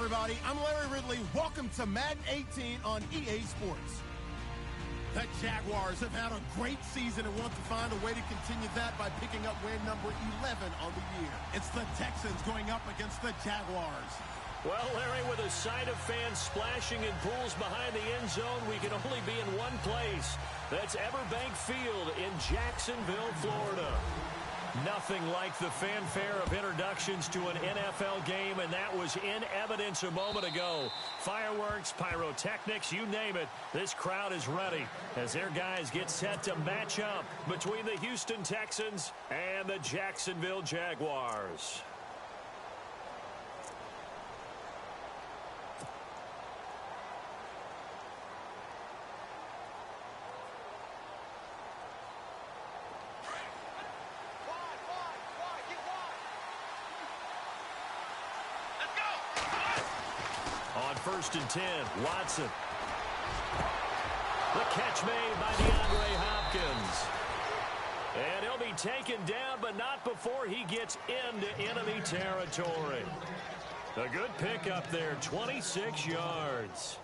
everybody. I'm Larry Ridley. Welcome to Madden 18 on EA Sports. The Jaguars have had a great season and want to find a way to continue that by picking up win number 11 on the year. It's the Texans going up against the Jaguars. Well, Larry, with a sight of fans splashing in pools behind the end zone, we can only be in one place. That's Everbank Field in Jacksonville, Florida. Nothing like the fanfare of introductions to an NFL game, and that was in evidence a moment ago. Fireworks, pyrotechnics, you name it, this crowd is ready as their guys get set to match up between the Houston Texans and the Jacksonville Jaguars. First and 10, Watson. The catch made by DeAndre Hopkins. And he'll be taken down, but not before he gets into enemy territory. A good pickup there, 26 yards.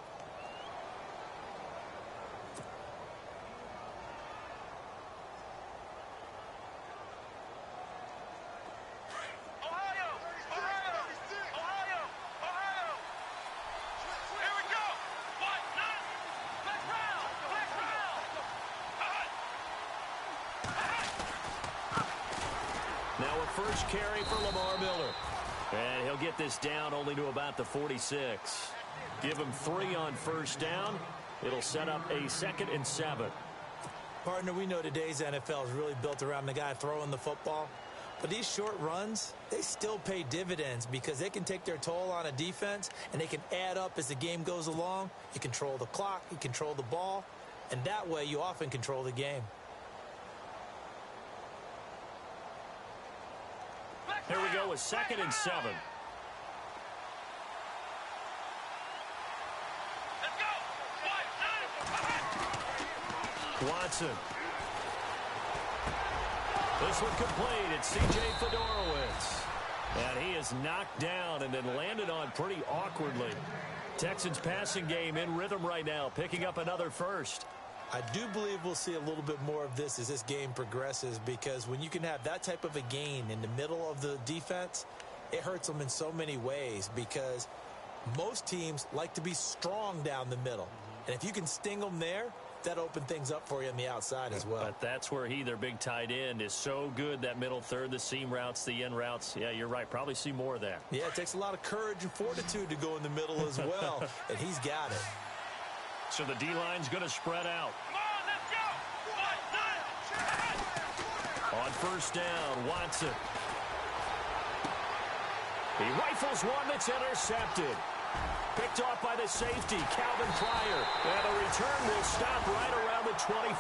First carry for Lamar Miller. And he'll get this down only to about the 46. Give him 3 on first down. It'll set up a 2nd and 7. Partner, we know today's NFL is really built around the guy throwing the football. But these short runs, they still pay dividends because they can take their toll on a defense and they can add up as the game goes along. You control the clock, you control the ball, and that way you often control the game. Here we go with 2nd and 7. Let's go. Watson. This one complete. It's C.J. Fedorowicz. And he is knocked down and then landed on pretty awkwardly. Texans passing game in rhythm right now, picking up another first. I do believe we'll see a little bit more of this as this game progresses, because when you can have that type of a gain in the middle of the defense, it hurts them in so many ways, because most teams like to be strong down the middle. And if you can sting them there, that opens things up for you on the outside as well. But that's where their big tight end, is so good, that middle third, the seam routes, the end routes. Yeah, you're right. Probably see more of that. Yeah, it takes a lot of courage and fortitude to go in the middle as well, and he's got it. So the D-line's going to spread out. Come on, let's go. On first down, Watson. He rifles one that's intercepted. Picked off by the safety, Calvin Pryor. And the return will stop right around the 25.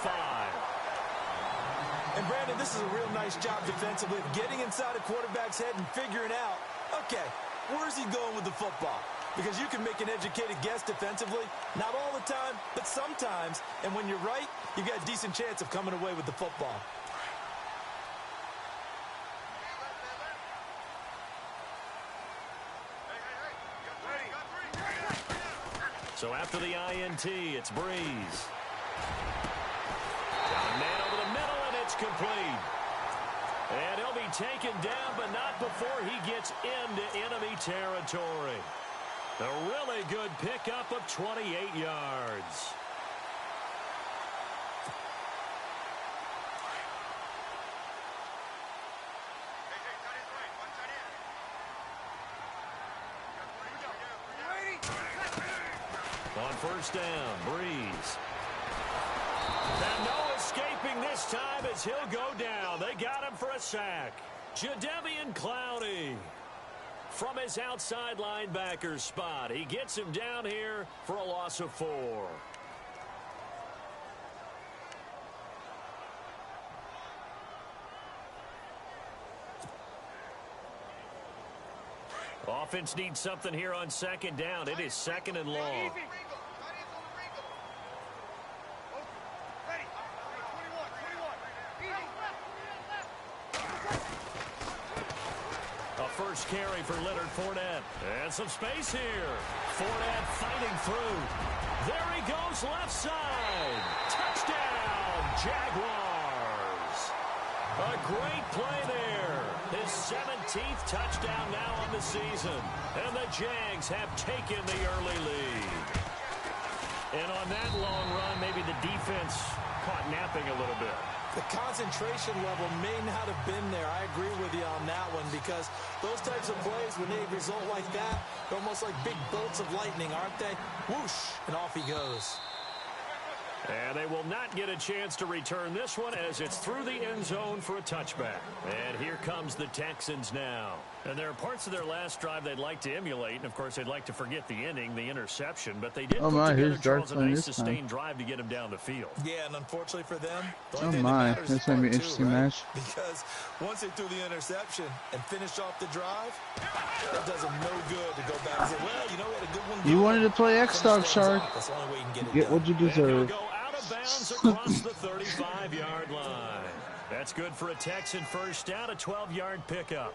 And Brandon, this is a real nice job defensively of getting inside a quarterback's head and figuring out, okay, where's he going with the football? Because you can make an educated guess defensively, not all the time, but sometimes. And when you're right, you've got a decent chance of coming away with the football. So after the INT, it's Breeze. Got a man over the middle, and it's complete. And he'll be taken down, but not before he gets into enemy territory. A really good pickup of 28 yards. On first down, Breeze. And no escaping this time as he'll go down. They got him for a sack. Jadeveon Clowney from his outside linebacker spot. He gets him down here for a loss of 4. Offense needs something here on second down. It is 2nd and long. first carry for Leonard Fournette. And some space here. Fournette fighting through. There he goes, left side. Touchdown, Jaguars. A great play there. His 17th touchdown now on the season. And the Jags have taken the early lead. And on that long run, maybe the defense caught napping a little bit. The concentration level may not have been there. I agree with you on that one, because those types of plays, when they result like that, they're almost like big bolts of lightning, aren't they? Whoosh, and off he goes. And they will not get a chance to return this one as it's through the end zone for a touchback. And here comes the Texans now. And there are parts of their last drive they'd like to emulate. And, of course, they'd like to forget the ending, the interception. But they did put together, Charles, a nice sustained drive to get him down the field. Yeah, and unfortunately for them, that's going to be an interesting match. Because once they threw the interception and finished off the drive, it does them no good to go back and say, well, you know what, a good one. You wanted to play X-Dog, Shark. That's the only way you can Get what you deserve. Bounds across the 35-yard line. That's good for a Texan first down, a 12-yard pickup.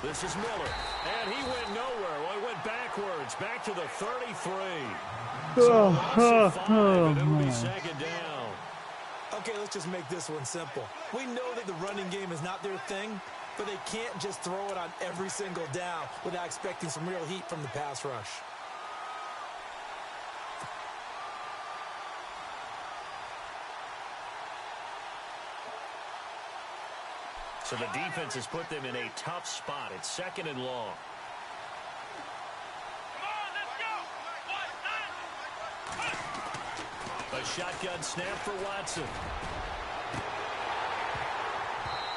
This is Miller, and he went nowhere. Well, he went backwards, back to the 33. So loss of 5, and it'll be second down. Okay, let's just make this one simple. We know that the running game is not their thing, but they can't just throw it on every single down without expecting some real heat from the pass rush. So the defense has put them in a tough spot. It's second and long. A shotgun snap for Watson.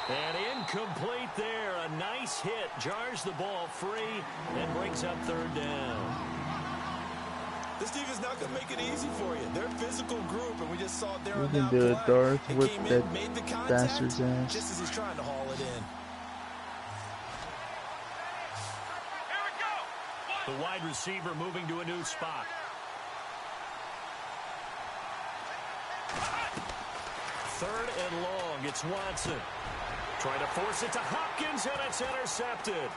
And incomplete there. A nice hit. Jars the ball free and brings up third down. This defense not going to make it easy for you. They're a physical group, and we just saw it there on can that do it, play. Darth. It Whip came that in, made the contact, bastard's ass. just as he's trying to haul it in. The wide receiver moving to a new spot. Third and long. It's Watson. Trying to force it to Hopkins, and it's intercepted.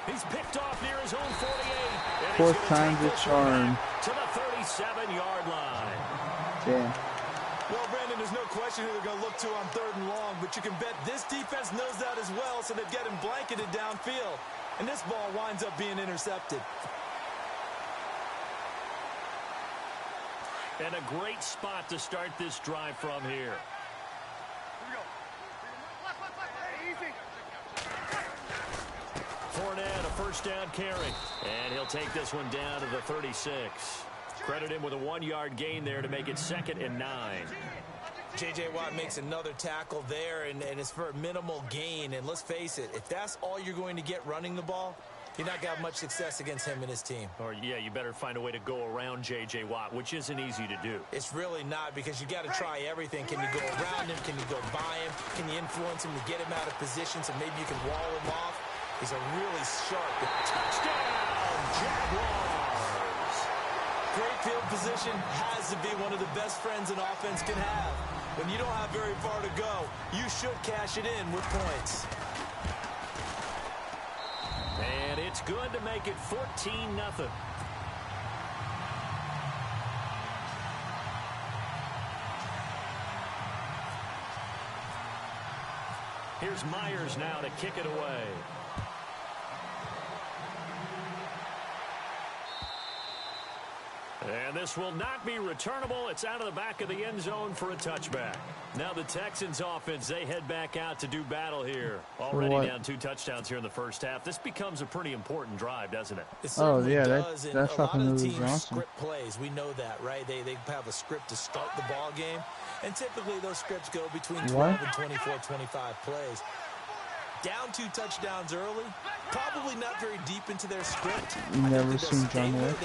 He's picked off near his own 48. Fourth time the charm. To the 37-yard line. Damn. Well, Brandon, there's no question who they're going to look to on third and long, but you can bet this defense knows that as well, so they've got him blanketed downfield. And this ball winds up being intercepted. And a great spot to start this drive from here. Fournette, a first down carry. And he'll take this one down to the 36. Credit him with a 1-yard gain there to make it 2nd and 9. J.J. Watt makes another tackle there, and it's for a minimal gain. And let's face it, if that's all you're going to get running the ball, you're not going to have much success against him and his team. Or, yeah, you better find a way to go around J.J. Watt, which isn't easy to do. It's really not, because you got to try everything. Can you go around him? Can you go by him? Can you influence him to get him out of position so maybe you can wall him off? He's a really sharp touchdown, Jaguars. Great field position has to be one of the best friends an offense can have. When you don't have very far to go, you should cash it in with points. And it's good to make it 14-0. Here's Myers now to kick it away. And this will not be returnable. It's out of the back of the end zone for a touchback. Now the Texans offense, they head back out to do battle here. Already down 2 touchdowns here in the first half. This becomes a pretty important drive, doesn't it? Oh, yeah, that's fucking really awesome. Script plays, we know that, right? They have a script to start the ball game. And typically those scripts go between 12 and 24, 25 plays. Down 2 touchdowns early. Probably not very deep into their script. Never seen John Wick. I don't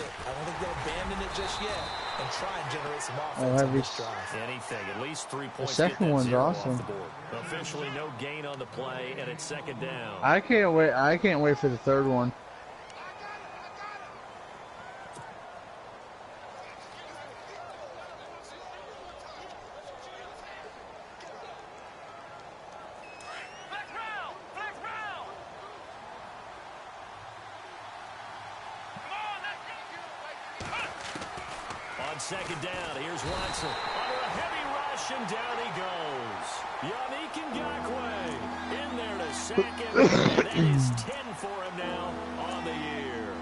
think they'll abandon it just yet and try and generate some Oh, offense on heavy. this drive. Anything, at least 3 The points. second one's awesome. Officially no gain on the play, and it's second down. I can't wait. I can't wait for the third one. Second down, here's Watson. Under a heavy rush, and down he goes. Yannick Ngakoue in there to sack him. And that is 10 for him now on the year.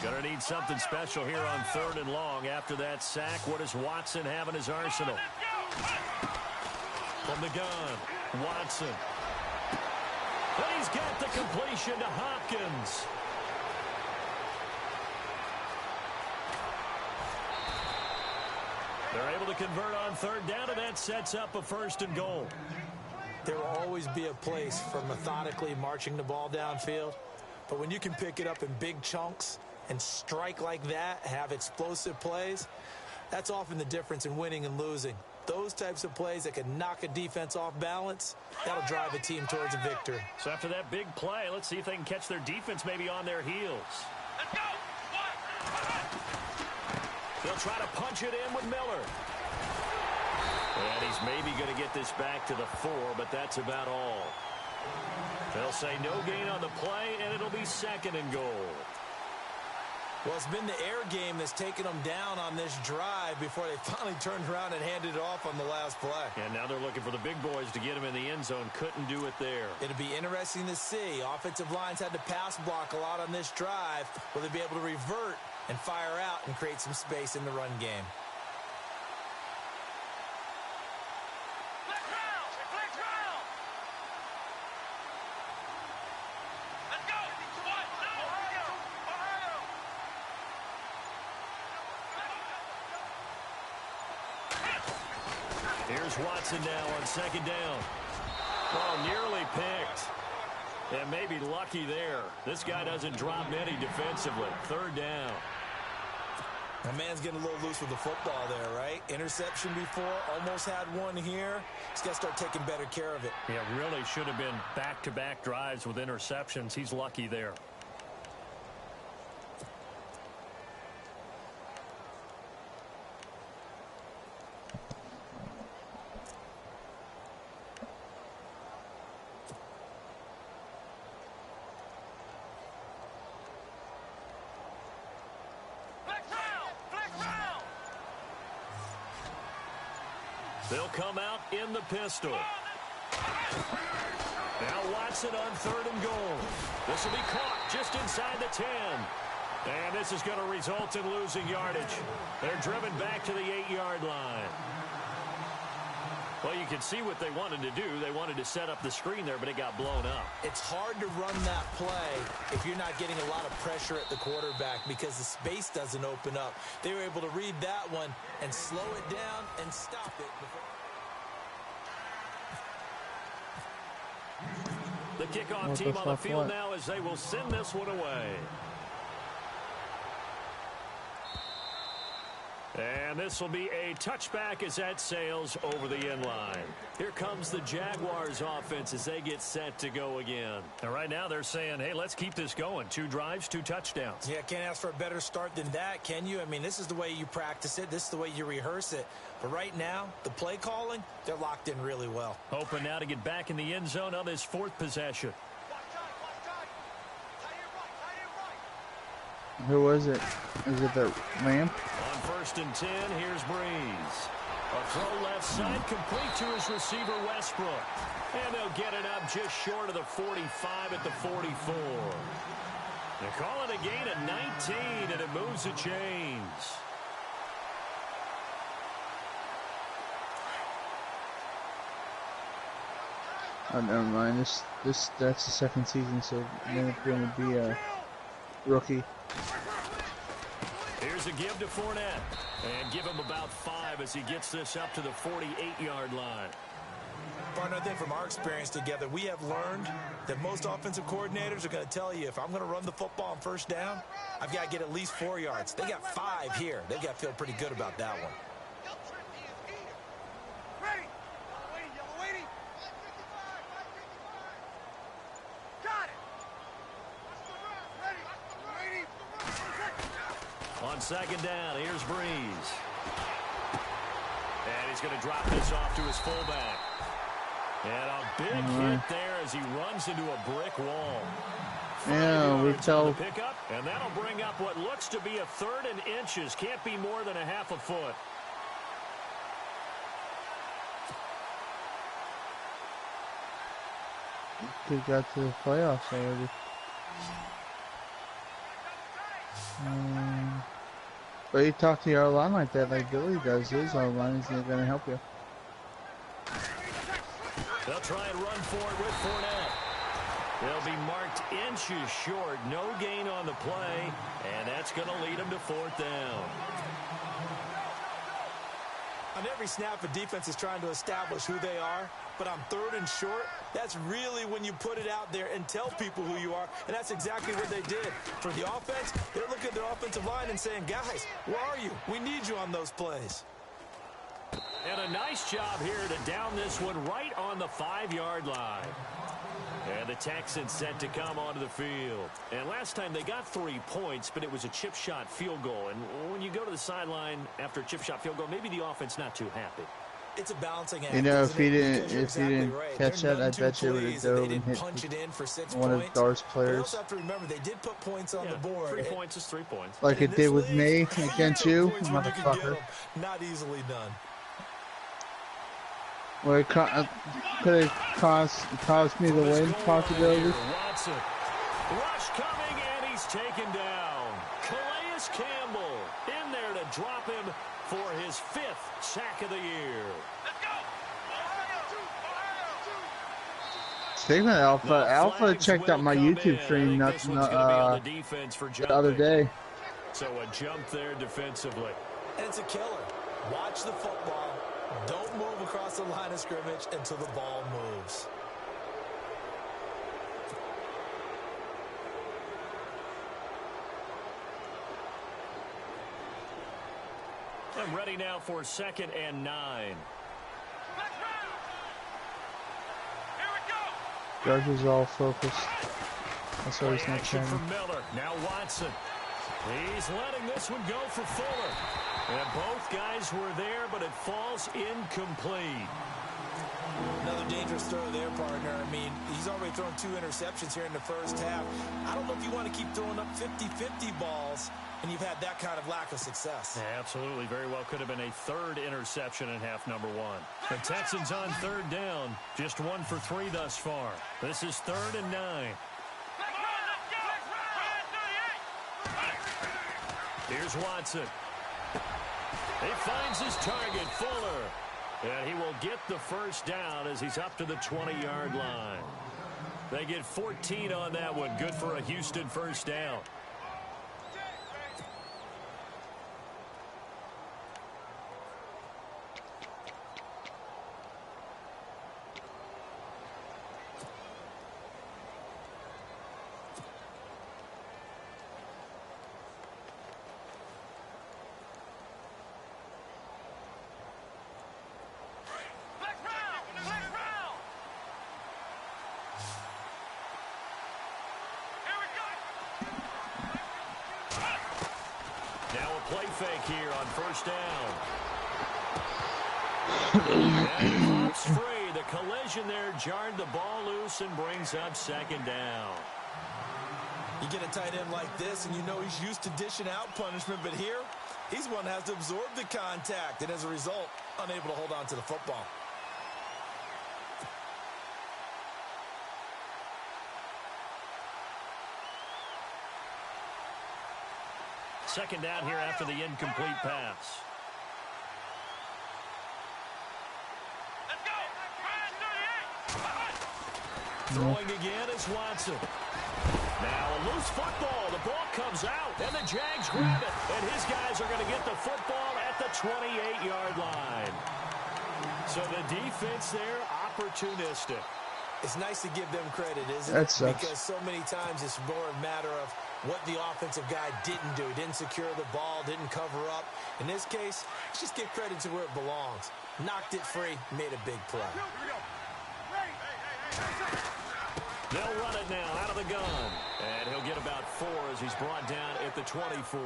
Gonna need something special here on 3rd and long. After that sack, what does Watson have in his arsenal? From the gun, Watson. But he's got the completion to Hopkins. They're able to convert on 3rd down, and that sets up a 1st and goal. There will always be a place for methodically marching the ball downfield. But when you can pick it up in big chunks and strike like that, have explosive plays, that's often the difference in winning and losing. Those types of plays that can knock a defense off balance, that'll drive a team towards a victory. So after that big play, let's see if they can catch their defense maybe on their heels. Let's go. They'll try to punch it in with Miller. And he's maybe going to get this back to the 4, but that's about all. They'll say no gain on the play, and it'll be 2nd and goal. Well, it's been the air game that's taken them down on this drive before they finally turned around and handed it off on the last play. And now they're looking for the big boys to get him in the end zone. Couldn't do it there. It'll be interesting to see. Offensive lines had to pass block a lot on this drive. Will they be able to revert and fire out and create some space in the run game? Here's Watson now on 2nd down. Oh, nearly picked. And maybe lucky there. This guy doesn't drop many defensively. 3rd down. My man's getting a little loose with the football there, right? Interception before, almost had one here. He's got to start taking better care of it. Yeah, really should have been back-to-back drives with interceptions. He's lucky there. They'll come out in the pistol. Now Watson on 3rd and goal. This will be caught just inside the 10. And this is going to result in losing yardage. They're driven back to the 8-yard line. Well, you can see what they wanted to do. They wanted to set up the screen there, but it got blown up. It's hard to run that play if you're not getting a lot of pressure at the quarterback because the space doesn't open up. They were able to read that one and slow it down and stop it. The kickoff team on the field now as they will send this one away. And this will be a touchback as that sails over the end line. Here comes the Jaguars offense as they get set to go again. And right now they're saying, hey, let's keep this going. 2 drives, 2 touchdowns. Yeah, can't ask for a better start than that, can you? I mean, this is the way you practice it. This is the way you rehearse it. But right now, the play calling, they're locked in really well. Hoping now to get back in the end zone on this 4th possession. Who was it? Is it the Lamb? On 1st and 10, here's Breeze. A throw left side, complete to his receiver, Westbrook. And they'll get it up just short of the 45 at the 44. They call it a gain of 19, and it moves the chains. Oh, never mind. That's the second season, so then it's going to be a rookie. Here's a give to Fournette. And give him about 5 as he gets this up to the 48-yard line. Partner, I think from our experience together, we have learned that most offensive coordinators are going to tell you, if I'm going to run the football on first down, I've got to get at least 4 yards. They got 5 here. They've got to feel pretty good about that one. On second down, here's Breeze. And he's going to drop this off to his fullback. And a big hit there as he runs into a brick wall. Yeah, we tell. Pick up, and that'll bring up what looks to be a 3rd and inches. Can't be more than a half a foot. They got to the playoffs already. But you talk to your line like that, like Billy does. His line is going to help you. They'll try and run for it with Fournette. They'll be marked inches short. No gain on the play, and that's going to lead them to 4th down. On every snap, a defense is trying to establish who they are, but on 3rd and short, that's really when you put it out there and tell people who you are, and that's exactly what they did. For the offense, they're looking at their offensive line and saying, guys, where are you? We need you on those plays. And a nice job here to down this one right on the 5-yard line. And the Texans set to come onto the field. And last time they got 3 points, but it was a chip shot field goal. And when you go to the sideline after a chip shot field goal, maybe the offense not too happy. It's a balancing act. You know, if he didn't Right. catch that, I bet you would have dove and hit one of Dar's players. You also have to remember they did put points on the board. 3 points is 3 points. Like it did with me against you, motherfucker. Not easily done. Well, it could have cost me the win possibility. Watson. Rush coming, and he's taken down. Calais Campbell in there to drop him for his 5th sack of the year. Speaking of Alpha checked out my YouTube stream the other day. So a jump there defensively. And it's a killer. Watch the football. Don't move across the line of scrimmage until the ball moves. I'm ready now for 2nd and 9. Judge is all focused. That's why he's not Action trying. from Miller. Now Watson. He's letting this one go for Fuller. And both guys were there, but it falls incomplete. Another dangerous throw there, partner. I mean, he's already thrown 2 interceptions here in the first half. I don't know if you want to keep throwing up 50-50 balls, and you've had that kind of lack of success. Yeah, absolutely. Very well could have been a 3rd interception in half number 1. The Texans on 3rd down. Just 1 for 3 thus far. This is 3rd and 9. Here's Watson. He finds his target, Fuller. And he will get the first down as he's up to the 20-yard line. They get 14 on that one. Good for a Houston first down. Play fake here on first down. And it's free. The collision there jarred the ball loose and brings up 2nd down. You get a tight end like this, and you know he's used to dishing out punishment, but here, he's one that has to absorb the contact, and as a result, unable to hold on to the football. Second down here after the incomplete pass. Throwing again is Watson. Now a loose football. The ball comes out, and the Jags grab it. And his guys are going to get the football at the 28-yard line. So the defense there, opportunistic. It's nice to give them credit, isn't That it? sucks. Because so many times it's more a matter of what the offensive guy didn't do. Didn't secure the ball, didn't cover up. In this case, let's just give credit to where it belongs. Knocked it free, made a big play. They'll run it now out of the gun. And he'll get about 4 as he's brought down at the 24.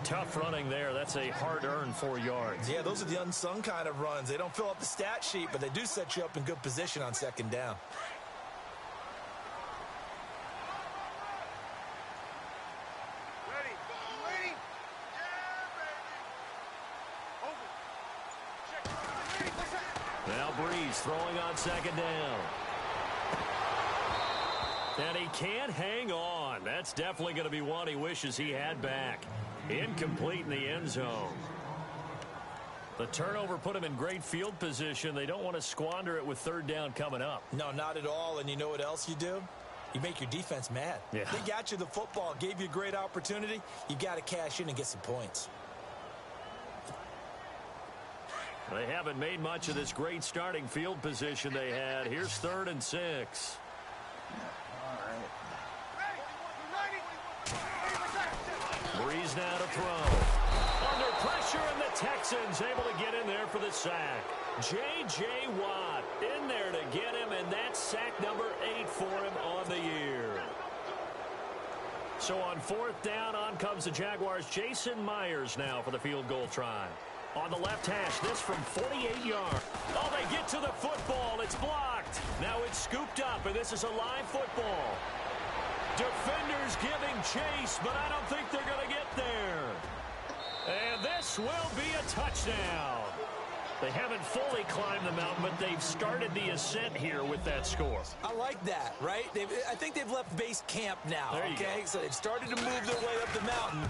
Tough running there. That's a hard-earned 4 yards. Yeah, those are the unsung kind of runs. They don't fill up the stat sheet, but they do set you up in good position on second down. Now Breeze throwing on second down. And he can't hang on. That's definitely going to be one he wishes he had back. Incomplete in the end zone. The turnover put him in great field position. They don't want to squander it with third down coming up. No, not at all. And you know what else you do? You make your defense mad. Yeah. They got you the football, gave you a great opportunity. You got to cash in and get some points. They haven't made much of this great starting field position they had. Here's 3rd and 6. Breeze now to throw. Under pressure, and the Texans able to get in there for the sack. J.J. Watt in there to get him, and that's sack number 8 for him on the year. So on 4th down, on comes the Jaguars. Jason Myers now for the field goal try. On the left hash, this from 48 yards. Oh, they get to the football. It's blocked. Now it's scooped up, and this is a live football. Defenders giving chase, but I don't think they're going to get there. And this will be a touchdown. They haven't fully climbed the mountain, but they've started the ascent here with that score. I like that, right? I think they've left base camp now, okay? So they've started to move their way up the mountain.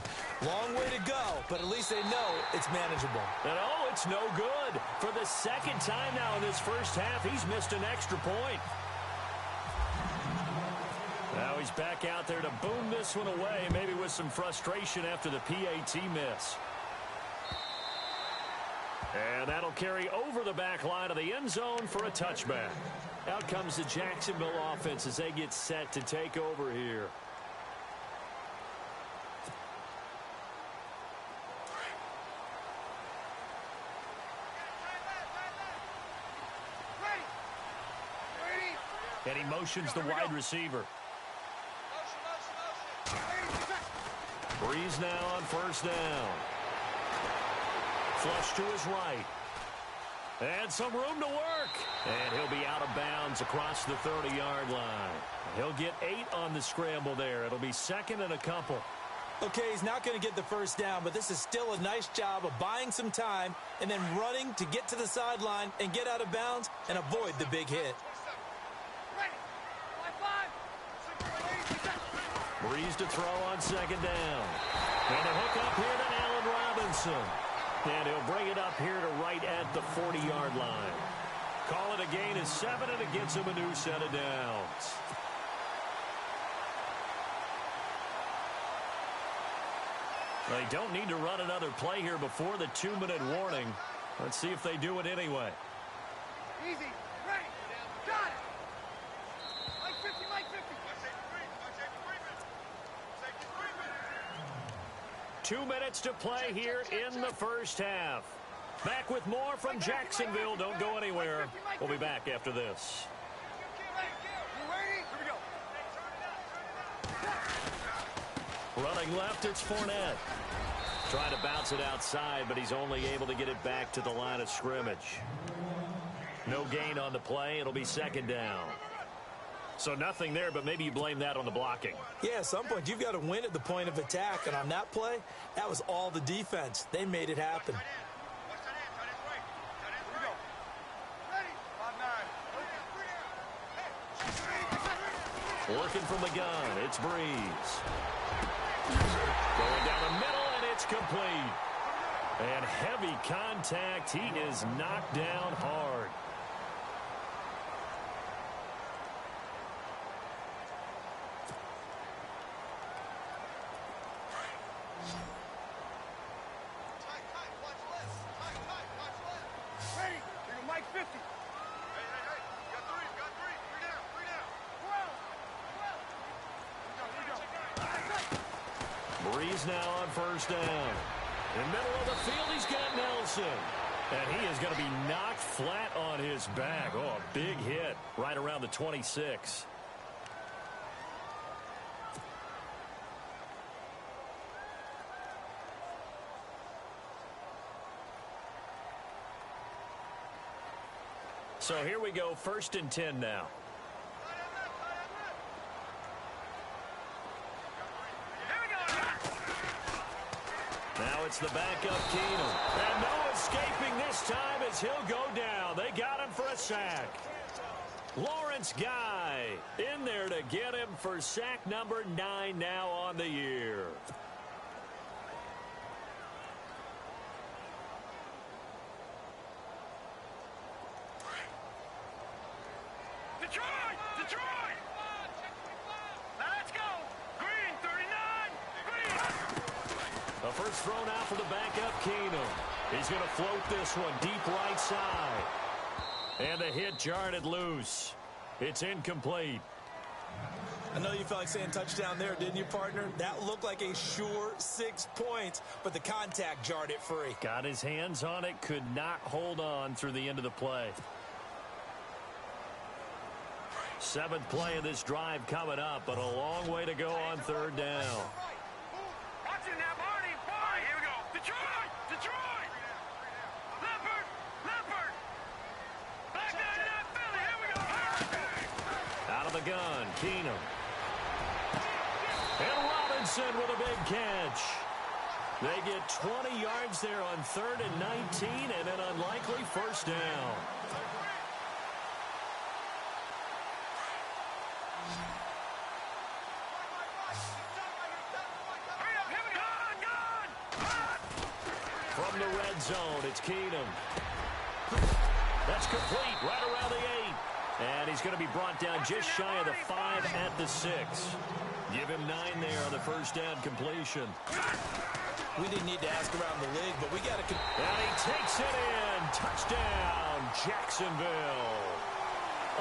Long way to go, but at least they know it's manageable. And oh, it's no good. For the second time now in this first half, he's missed an extra point. Now he's back out there to boom this one away, maybe with some frustration after the PAT miss. And that'll carry over the back line of the end zone for a touchback. Out comes the Jacksonville offense as they get set to take over here. And he motions the wide receiver. Breeze now on 1st down. Flush to his right. And some room to work. And he'll be out of bounds across the 30-yard line. He'll get 8 on the scramble there. It'll be 2nd and a couple. Okay, he's not going to get the first down, but this is still a nice job of buying some time and then running to get to the sideline and get out of bounds and avoid the big hit. Breeze to throw on 2nd down. And a hook up here to Allen Robinson. And he'll bring it up here to right at the 40-yard line. Call it a gain of 7, and it gets him a new set of downs. They don't need to run another play here before the 2-minute warning. Let's see if they do it anyway. Easy. Ready. Got it. Mike 50, Mike 50. 2 minutes to play here in the first half. Back with more from Jacksonville. Don't go anywhere. We'll be back after this. Running left, it's Fournette. Trying to bounce it outside, but he's only able to get it back to the line of scrimmage. No gain on the play. It'll be 2nd down. So nothing there, but maybe you blame that on the blocking. Yeah, at some point you've got to win at the point of attack, and on that play, that was all the defense. They made it happen. Working from the gun, it's Breeze. Going down the middle, and it's complete. And heavy contact. He is knocked down hard. Breeze now on first down. In the middle of the field, he's got Nelson. And he is going to be knocked flat on his back. Oh, a big hit right around the 26. So here we go, 1st and 10 now. Now it's the backup Keenum. And no escaping this time as he'll go down. They got him for a sack. Lawrence Guy in there to get him for sack number 9 now on the year. Detroit! Let's go! Green, 39! Green! The first thrown out for the backup Keenum. He's going to float this one deep right side. And the hit jarred it loose. It's incomplete. I know you felt like saying touchdown there, didn't you, partner? That looked like a sure 6 points, but the contact jarred it free. Got his hands on it, could not hold on through the end of the play. 7th play of this drive coming up, but a long way to go on 3rd down. Watch it now, Barney! Barney! Here we go! Detroit! Detroit! Leopard! Leopard! Back down to that Philly! Here we go! Out of the gun, Keenum. And Robinson with a big catch. They get 20 yards there on 3rd and 19 and an unlikely first down. From the red zone, it's Keenum. That's complete right around the 8. And he's going to be brought down just shy of the 5 at the 6. Give him 9 there on the first down completion. We didn't need to ask around the league, but we got to... And he takes it in. Touchdown, Jacksonville.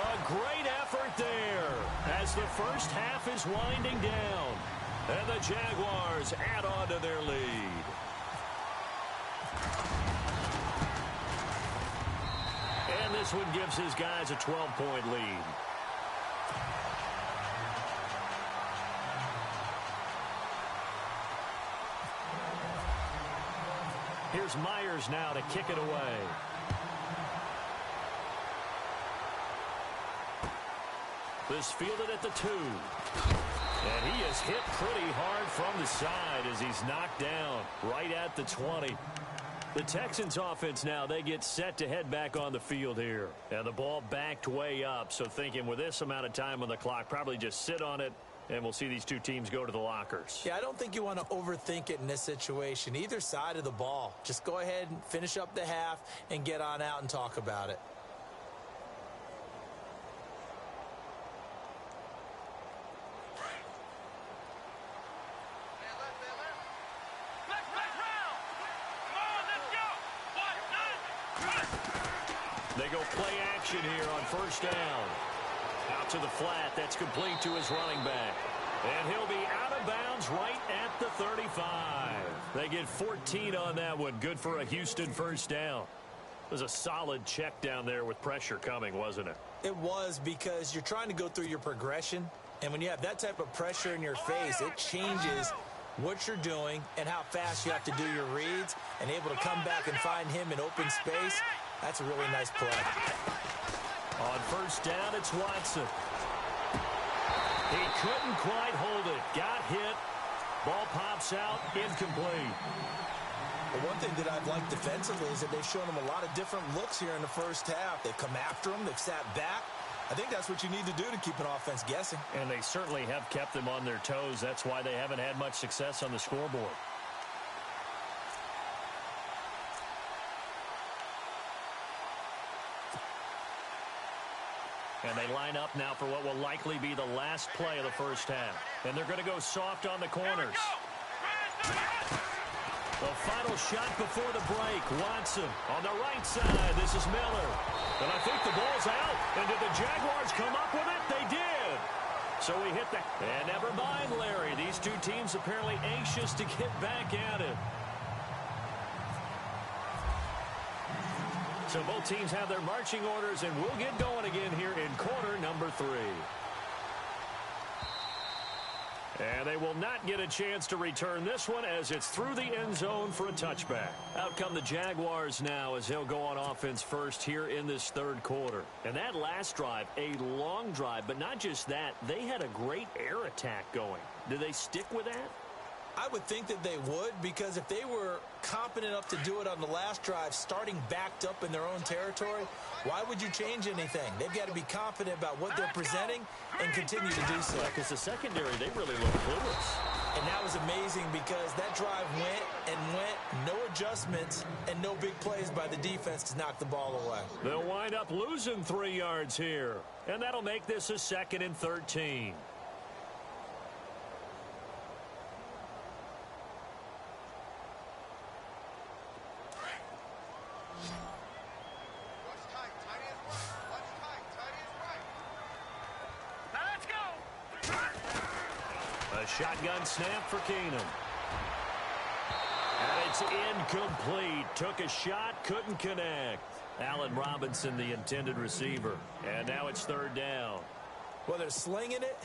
A great effort there as the first half is winding down. And the Jaguars add on to their lead. And this one gives his guys a 12-point lead. Here's Myers now to kick it away. This fielded at the 2. And he is hit pretty hard from the side as he's knocked down right at the 20. The Texans offense now, they get set to head back on the field here. And the ball backed way up, so thinking with this amount of time on the clock, probably just sit on it, and we'll see these two teams go to the lockers. Yeah, I don't think you want to overthink it in this situation. Either side of the ball. Just go ahead and finish up the half and get on out and talk about it. They go play action here on first down. Out to the flat. That's complete to his running back. And he'll be out of bounds right at the 35. They get 14 on that one. Good for a Houston first down. It was a solid check down there with pressure coming, wasn't it? It was, because you're trying to go through your progression. And when you have that type of pressure in your face, it changes what you're doing and how fast you have to do your reads. And able to come back and find him in open space, that's a really nice play. On first down, it's Watson. He couldn't quite hold it. Got hit. Ball pops out. Incomplete. The one thing that I've liked defensively is that they've shown him a lot of different looks here in the first half. They've come after him. They've sat back. I think that's what you need to do to keep an offense guessing. And they certainly have kept them on their toes. That's why they haven't had much success on the scoreboard. And they line up now for what will likely be the last play of the first half. And they're going to go soft on the corners. The final shot before the break. Watson on the right side. This is Miller. And I think the ball's out. And did the Jaguars come up with it? They did. So we hit the... And never mind, Larry. These two teams apparently anxious to get back at it. So both teams have their marching orders, and we'll get going again here in quarter number 3. And they will not get a chance to return this one as it's through the end zone for a touchback. Out come the Jaguars now as they'll go on offense first here in this third quarter. And that last drive, a long drive, but not just that, they had a great air attack going. Do they stick with that? I would think that they would, because if they were competent enough to do it on the last drive, starting backed up in their own territory, why would you change anything? They've got to be confident about what they're presenting and continue to do so. Because the secondary, they really look clueless. And that was amazing because that drive went and went, no adjustments, and no big plays by the defense to knock the ball away. They'll wind up losing 3 yards here, and that'll make this a 2nd and 13. Shotgun snap for Keenum. And it's incomplete. Took a shot, couldn't connect. Allen Robinson, the intended receiver. And now it's 3rd down. Well, they're slinging it.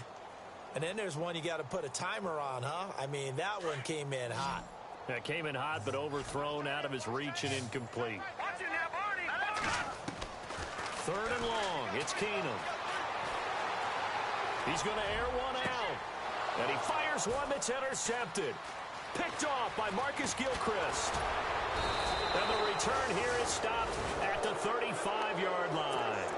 And then there's one you got to put a timer on, huh? I mean, that one came in hot. That came in hot, but overthrown out of his reach and incomplete. 3rd and long. It's Keenum. He's going to air one out. And he fires one that's intercepted. Picked off by Marcus Gilchrist. And the return here is stopped at the 35-yard line.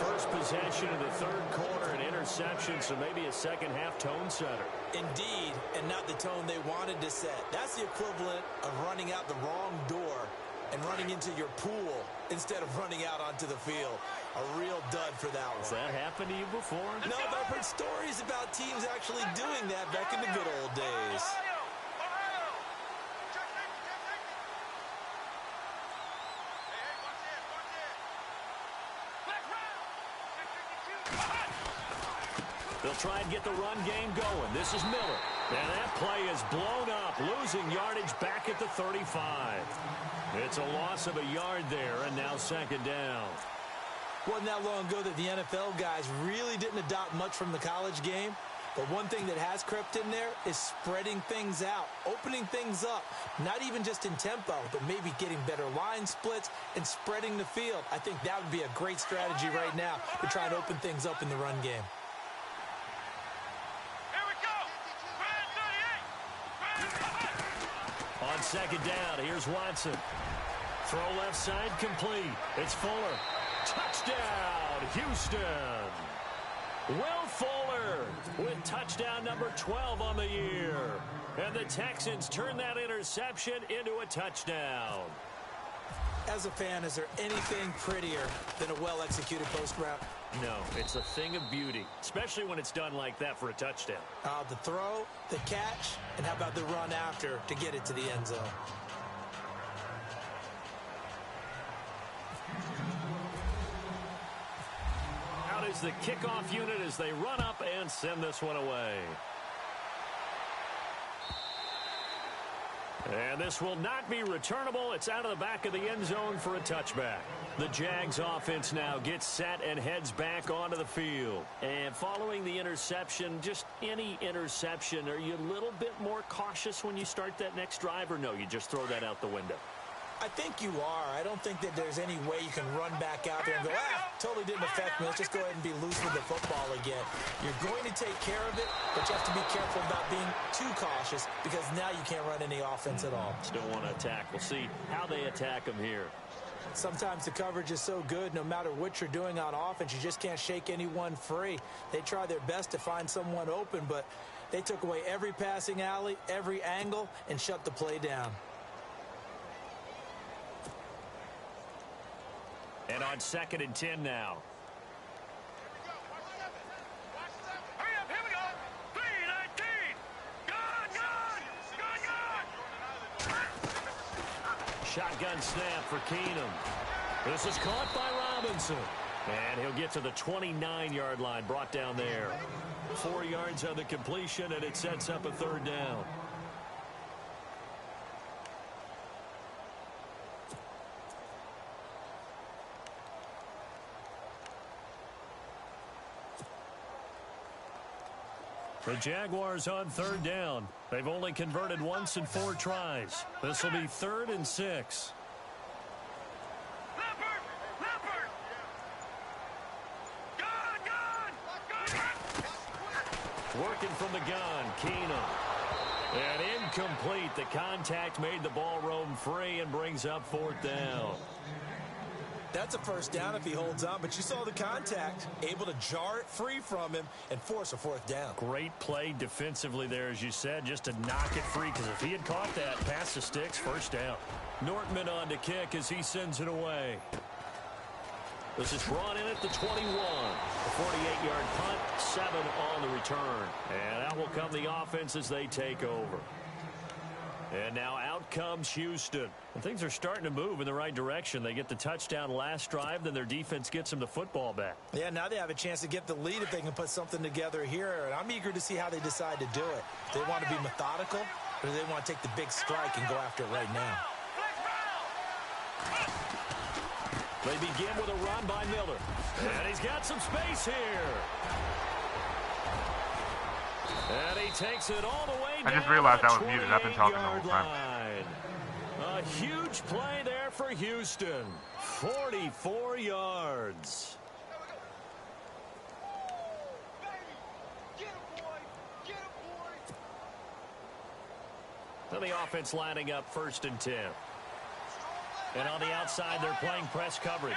First possession of the third quarter, an interception, so maybe a second-half tone setter. Indeed, and not the tone they wanted to set. That's the equivalent of running out the wrong door and running into your pool instead of running out onto the field. A real dud for that one. Has that happened to you before? No, but I've heard stories about teams actually doing that back in the good old days. They'll try and get the run game going. This is Miller. And that play is blown up, losing yardage back at the 35. It's a loss of a yard there, and now 2nd down. Wasn't that long ago that the NFL guys really didn't adopt much from the college game. But one thing that has crept in there is spreading things out, opening things up, not even just in tempo, but maybe getting better line splits and spreading the field. I think that would be a great strategy right now to try and open things up in the run game. On 2nd down, here's Watson. Throw left side complete. It's Fuller. Touchdown, Houston. Will Fuller with touchdown number 12 on the year. And the Texans turn that interception into a touchdown. As a fan, is there anything prettier than a well-executed post route? No, it's a thing of beauty, especially when it's done like that for a touchdown. The throw, the catch, and how about the run after to get it to the end zone? Out is the kickoff unit as they run up and send this one away. And this will not be returnable. It's out of the back of the end zone for a touchback. The Jags offense now gets set and heads back onto the field. And following the interception, just any interception, are you a little bit more cautious when you start that next drive, or no, you just throw that out the window? I think you are. I don't think that there's any way you can run back out there and go, totally didn't affect me. Let's just go ahead and be loose with the football again. You're going to take care of it, but you have to be careful about being too cautious because now you can't run any offense at all. Still want to attack. We'll see how they attack them here. Sometimes the coverage is so good, no matter what you're doing on offense, you just can't shake anyone free. They try their best to find someone open, but they took away every passing alley, every angle, and shut the play down. And on 2nd and 10 now. Hurry up, here we go. 3-19. Gun. Shotgun snap for Keenum. This is caught by Robinson. And he'll get to the 29-yard line, brought down there. 4 yards on the completion, and it sets up a 3rd down. The Jaguars on 3rd down. They've only converted once in 4 tries. This will be 3rd and 6. Working from the gun, Keenum. And incomplete. The contact made the ball roam free and brings up 4th down. That's a 1st down if he holds on, but you saw the contact, able to jar it free from him and force a 4th down. Great play defensively there, as you said, just to knock it free, because if he had caught that, pass the sticks, 1st down. Nortman on to kick as he sends it away. This is brought in at the 21. A 48-yard punt, 7 on the return. And that will come the offense as they take over. And now out comes Houston. And things are starting to move in the right direction. They get the touchdown last drive, then their defense gets them the football back. Yeah, now they have a chance to get the lead if they can put something together here. And I'm eager to see how they decide to do it. Do they want to be methodical, or do they want to take the big strike and go after it right now? They begin with a run by Miller. And he's got some space here. And he takes it all the way down. I just realized I was muted. I've been talking the whole time. A huge play there for Houston. 44 yards. And the offense lining up 1st and 10. And on the outside, they're playing press coverage.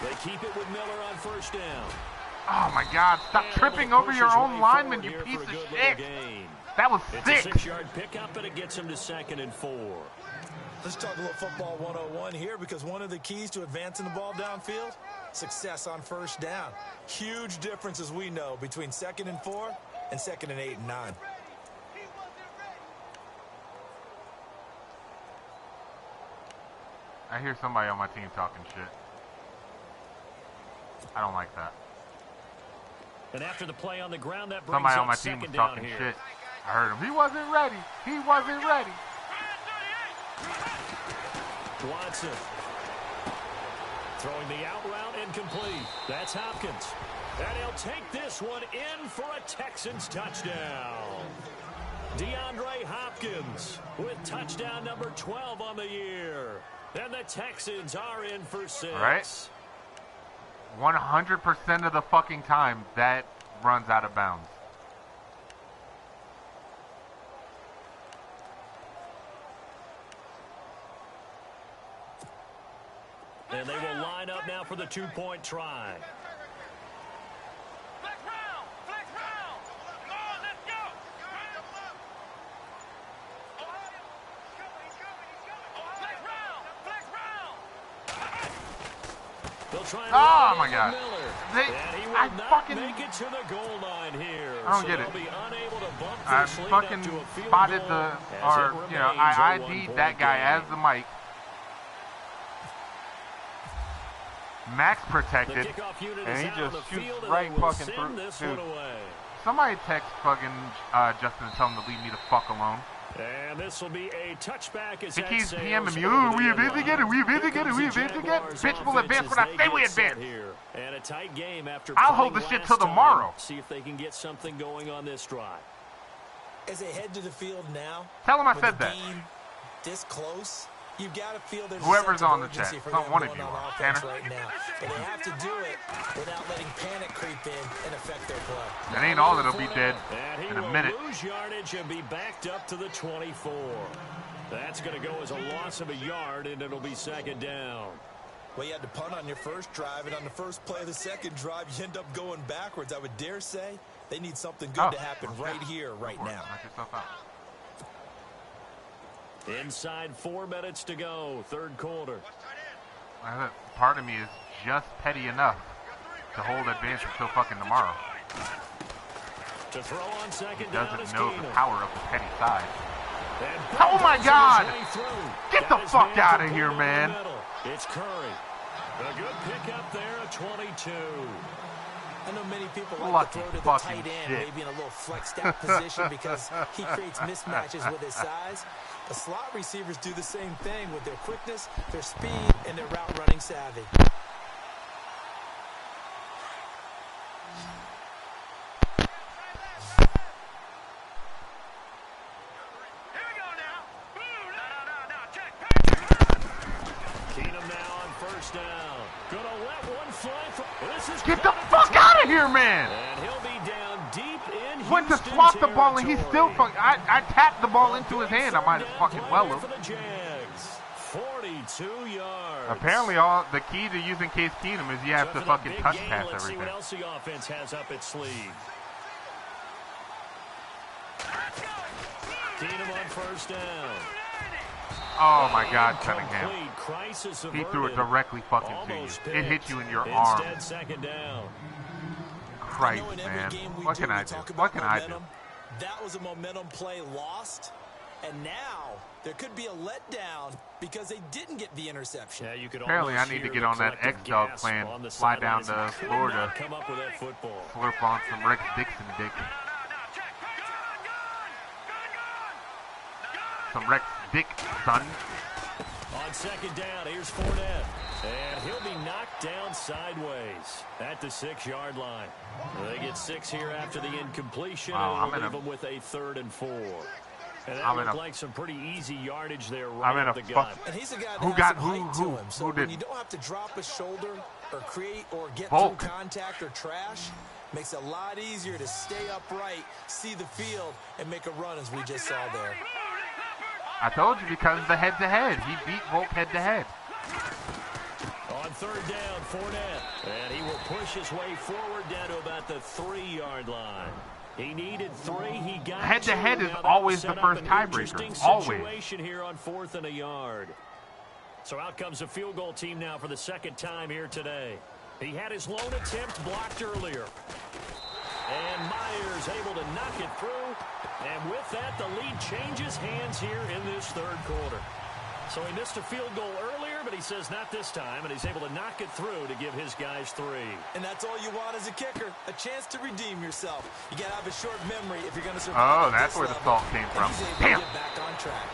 They keep it with Miller on 1st down. Oh my God, stop tripping over your own lineman, you piece of shit. That was sick. It's a 6-yard pickup, and it gets him to 2nd and 4. Let's talk a little football 101 here, because one of the keys to advancing the ball downfield, success on 1st down. Huge difference, as we know, between 2nd and 4 and 2nd and 8 and 9. I hear somebody on my team talking shit. I don't like that. And after the play on the ground, that brings somebody up on my team was 2nd down talking here. shit. I heard him. He wasn't ready. He wasn't ready. Watson throwing the out route incomplete. That's Hopkins. And he'll take this one in for a Texans touchdown. DeAndre Hopkins with touchdown number 12 on the year. And the Texans are in for 6. All right. 100% of the fucking time, that runs out of bounds. And they will line up now for the 2-point try. Flex round! Flex round! Come on, let's go! Flex round! Flex round! They'll try and oh my God! and he will not make it to the goal line here. I don't get it. I fucking spotted the, or you know, I ID'd that guy as the mic. Max protected, and he just shoots right fucking through. Dude, somebody text fucking Justin and tell him to leave me the fuck alone. And this will be a touchback. As he keeps DMing me. Ooh, we advance again. We advance again. We advance again. Bitch, we'll advance when I say we advance. And a tight game after I'll hold the shit till tomorrow. See if they can get something going on this drive. As they head to the field now, tell them I said that. This close. You've got to feel there's whoever's on the chat, not one of you are, Tanner. Right now. But they have to do it without letting panic creep in and affect their play. That ain't all that'll be dead in a minute. He will lose yardage and be backed up to the 24. That's going to go as a loss of a yard, and it'll be 2nd down. Well, you had to punt on your first drive, and on the first play of the second drive, you end up going backwards. I would dare say they need something good to happen right here, right now. Inside 4 minutes to go, 3rd quarter. Part of me is just petty enough to hold advance until fucking tomorrow. To throw on 2nd down doesn't know the power of the petty side. Oh my God! Get the fuck out of here, man. It's Curry. A good pickup there at 22. I know many people like to throw to the tight end, maybe in a little flexed out position because he creates mismatches with his size. The slot receivers do the same thing with their quickness, their speed, and their route running savvy. Get the fuck out of here, man! And he'll be down deep in Went to swap the ball and he still fucking... I tapped the ball into his hand. I might have fucking well him. 42 yards. Apparently, the key to using Case Keenum is you have to fucking touch pass everything. Let's see what else the offense has up its sleeve. Keenum on first down. Oh my God, Cunningham. He threw it directly fucking to you. It hit you in your arm. Second down. Christ, man. What can I do? What can I do? That was a momentum play lost. And now there could be a letdown because they didn't get the interception. Yeah, you could apparently, I need to get on that X-Dog plan, fly down to Florida, slurp on some Rex Dixon dick. Some Rex Dick, son. On second down, here's Fournette. And he'll be knocked down sideways at the 6-yard line. They get 6 here after the incompletion, and it'll leave them with a 3rd and 4. And that looked like some pretty easy yardage there right at the gut. And he's a guy that who did? When you don't have to drop a shoulder or create or get through contact or trash, makes it a lot easier to stay upright, see the field, and make a run as we just saw there. I told you because of the head-to-head. He beat Volk head-to-head. On third down, Fournette. And he will push his way forward down to about the 3-yard line. He needed 3. He got head-to-head is always the first tiebreaker. Always. Situation here on 4th and a yard. So out comes a field goal team now for the second time here today. He had his lone attempt blocked earlier. And Myers able to knock it through. And with that, the lead changes hands here in this third quarter. So he missed a field goal earlier, but he says not this time, and he's able to knock it through to give his guys 3. And that's all you want as a kicker, a chance to redeem yourself. You got to have a short memory if you're going to survive. Oh, that's where the salt came from. Damn. Back on track.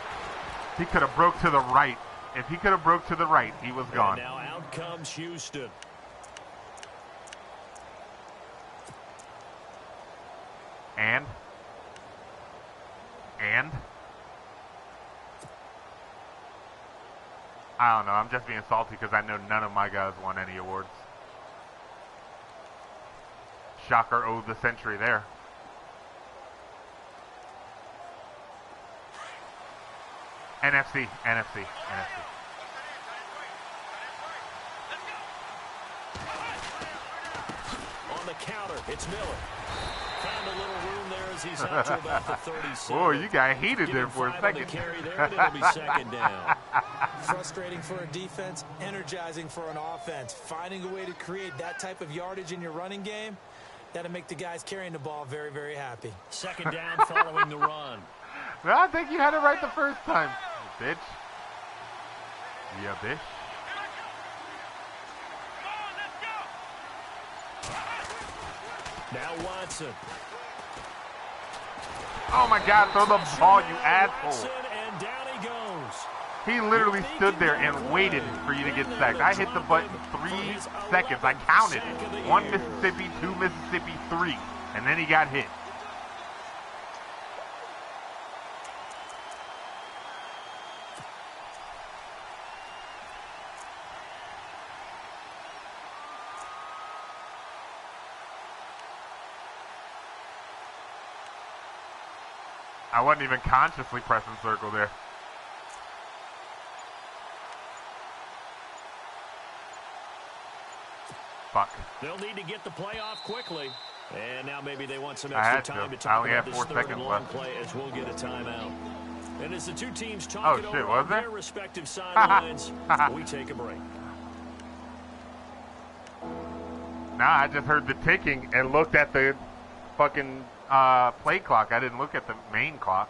He could have broke to the right. If he could have broke to the right, he was gone. And now out comes Houston. And I don't know. I'm just being salty because I know none of my guys won any awards. Shocker owed the century there. NFC. On the counter, it's Miller. Found a little room there as he's out to about the 37. Whoa, you got heated there for a second. Carry there, and it'll be second down. Frustrating for a defense, energizing for an offense. Finding a way to create that type of yardage in your running game, that'll make the guys carrying the ball very, very happy. Second down following the run. Well, I think you had it right the first time, you bitch. Yeah, bitch. Now Watson. Oh my God, throw the ball, you asshole. And down he goes. He literally stood there and waited for you to get sacked. I hit the button 3 seconds. I counted. 1 Mississippi, 2 Mississippi, 3. And then he got hit. I wasn't even consciously pressing circle there. Fuck. They'll need to get the play off quickly. And now maybe they want some extra time to talk about this third and long play as we'll get a timeout. And as the two teams talk over on their respective sidelines, we take a break. Nah, I just heard the ticking and looked at the fucking play clock. I didn't look at the main clock.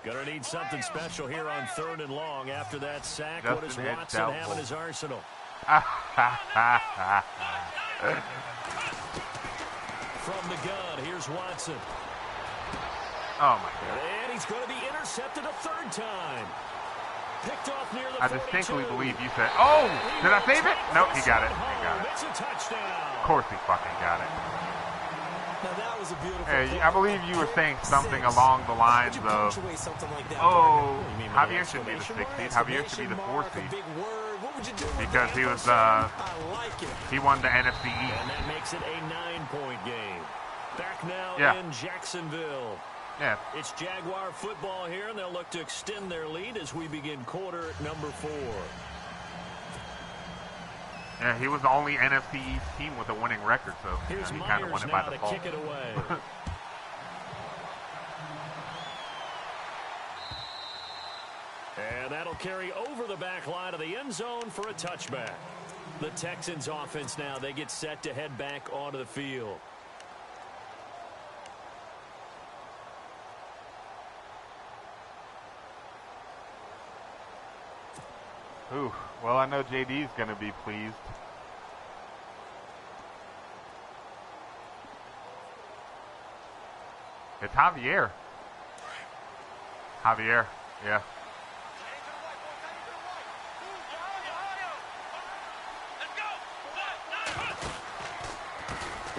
Gonna need something special here on 3rd and long after that sack. What does Watson have in his arsenal? From the gun, here's Watson. Oh, my God. And he's going to be intercepted a 3rd time. Picked off near the 42. I distinctly believe you said, oh, did I save it? Nope, he got it. He got it. It's a touchdown. Of course he fucking got it. Now that was a beautiful Hey, I believe you were saying something along the lines of, oh, Javier should be the 6th seed. Javier should be the 4th seed. Because he was, he won the NFC East. And that makes it a 9-point game. Back now in Jacksonville. Yeah. It's Jaguar football here, and they'll look to extend their lead as we begin quarter number 4. Yeah, he was the only NFC East team with a winning record, so he kind of won it by default. Kick it away. And that'll carry over the back line of the end zone for a touchback. The Texans offense now, they get set to head back onto the field. Ooh, well, I know JD's going to be pleased. It's Javier. Javier, yeah.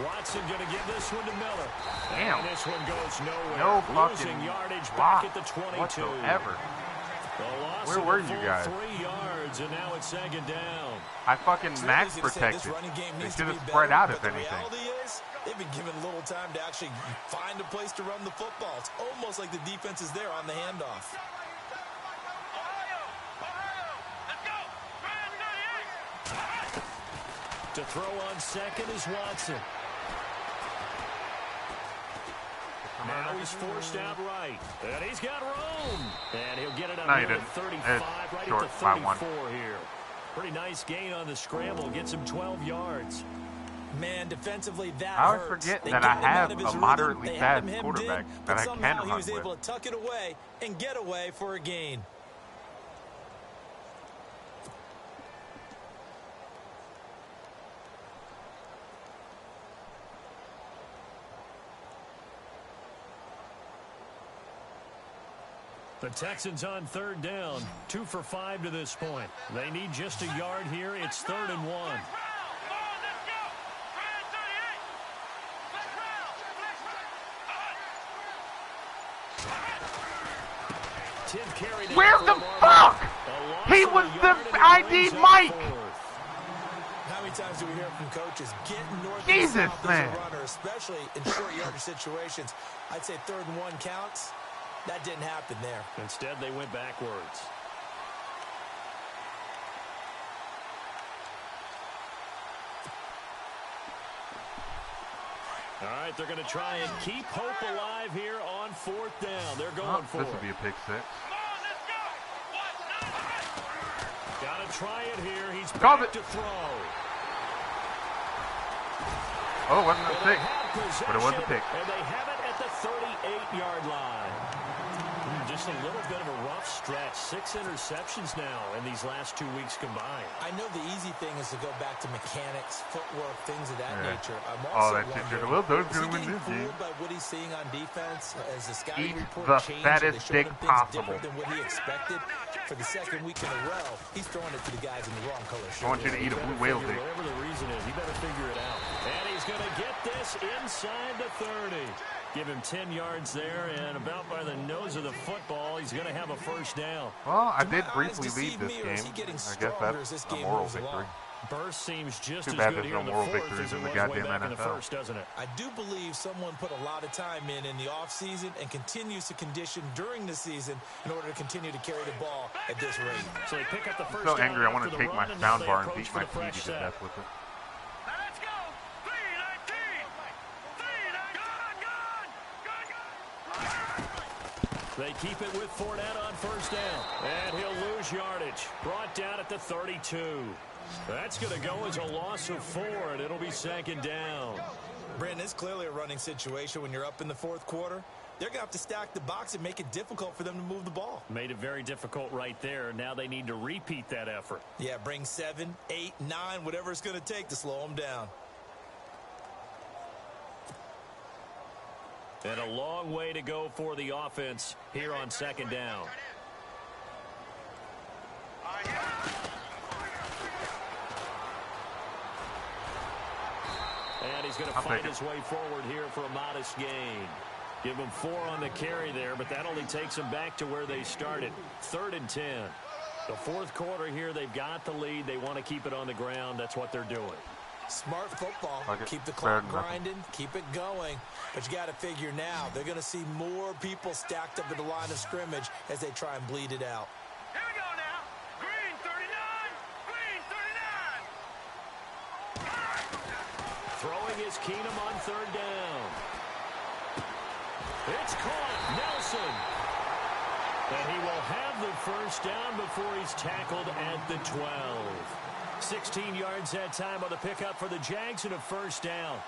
Watson going to give this one to Miller. Damn. And this one goes nowhere. No fucking losing yardage block back at the 22. whatsoever. Where were you guys? 3 yards, and now it's 2nd down. I fucking max protected. They should have spread out, if anything. The reality is, they've been given little time to actually find a place to run the football. It's almost like the defense is there on the handoff. To throw on 2nd is Watson. Now he's forced out right. And he's got room. And he'll get it up to 35, right short at the by 34 here. Pretty nice gain on the scramble. Gets him 12 yards. Man, defensively, that I always hurts. forget They that got I him out have of a his moderately rhythm. They fast had him quarterback in, that I but can somehow he run was able with. to tuck it away and get away for a gain. The Texans on 3rd down. 2 for 5 to this point. They need just a yard here. It's 3rd and 1. Where the fuck? He was the ID Mike. How many times do we hear from coaches getting north Jesus, and south man. as a runner, especially in short yardage situations? I'd say 3rd and 1 counts. That didn't happen there. Instead, they went backwards. All right, they're going to try and keep hope alive here on 4th down. They're going for it. This will be a pick 6. Got to try it here. He's Called back it. to throw. Oh, it wasn't a pick, but it was a pick. And they have it at the 38-yard line. Just a little bit of a rough stretch. 6 interceptions now in these last 2 weeks combined. I know the easy thing is to go back to mechanics, footwork, things of that nature. I'm Oh, also that shit. wondering, Well, those is he going to win getting this game. fooled by what he's seeing on defense? As the scouting Eat report the changed, fattest they showed dick him things possible. different than what he expected. For the 2nd week in a row, he's throwing it to the guys in the wrong color shirt. I want you to eat a blue whale dick. Whatever the reason is, he better figure it out. And he's going to get this inside the 30. Give him 10 yards there, and about by the nose of the football, he's going to have a 1st down. Well, I did briefly lead this game. I guess that's a moral victory. Burst seems just Too as bad good there's here no in the moral 4th victories as it in the was way goddamn back in the NFL. 1st, doesn't it? I do believe someone put a lot of time in the offseason and continues to condition during the season in order to continue to carry the ball at this rate. So they pick up the 1st I'm so down angry I want after to the take my run, and now they soundbar and approach beat for my the fresh TV to set. death with it. Let's go. 3-19. They keep it with Fournette on 1st down. And he'll lose yardage. Brought down at the 32. That's going to go as a loss of 4, and it'll be 2nd down. Brandon, it's clearly a running situation when you're up in the 4th quarter. they're going to have to stack the box and make it difficult for them to move the ball. Made it very difficult right there. Now they need to repeat that effort. Yeah, bring 7, 8, 9, whatever it's going to take to slow them down. And a long way to go for the offense here on second down. And he's going to fight his way forward here for a modest gain. Give him 4 on the carry there, but that only takes them back to where they started. 3rd and 10. The fourth quarter here, they've got the lead. They want to keep it on the ground. That's what they're doing. Smart football. Keep the clock grinding, keep it going. But you got to figure now, they're going to see more people stacked up at the line of scrimmage as they try and bleed it out. Here we go now. Green 39. Green 39. Throwing is Keenum on 3rd down. It's caught. Nelson. And he will have the first down before he's tackled at the 12. 16 yards that time on the pickup for the Jags and a first down.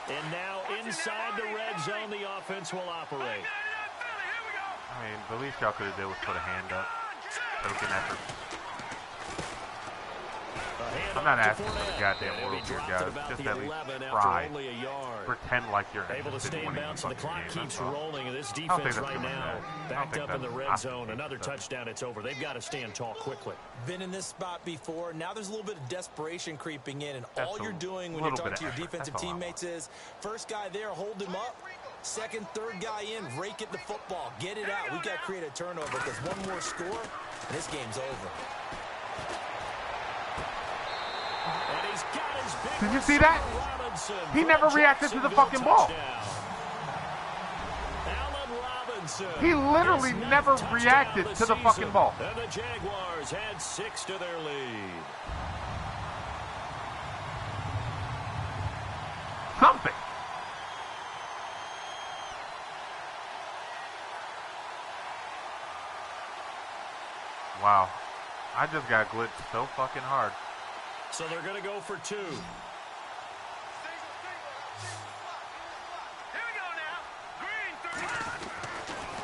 And now inside the red zone, the offense will operate. I mean, the least y'all could have did was put a hand up. Token effort. I'm not asking for the goddamn world tour, guys. Just at least try. Pretend like you're able to stay in bounds, and the clock keeps rolling. And this I defense right now backed up in the red zone. Another touchdown, it's over. They've got to stand tall quickly. Been in this spot before. Now there's a little bit of desperation creeping in, and all you're doing when you're talking to your defensive teammates is first guy there, hold him up. Second, third guy in, rake at the football. Get it out. We've got to create a turnover because one more score, and this game's over. And he's got his big Did you see that? He never reacted to the fucking ball. He literally never reacted to the fucking ball. And the Jaguars had 6 to their lead. Something. Wow. I just got glitched so fucking hard. So they're going to go for 2. Here we go now. Green 39.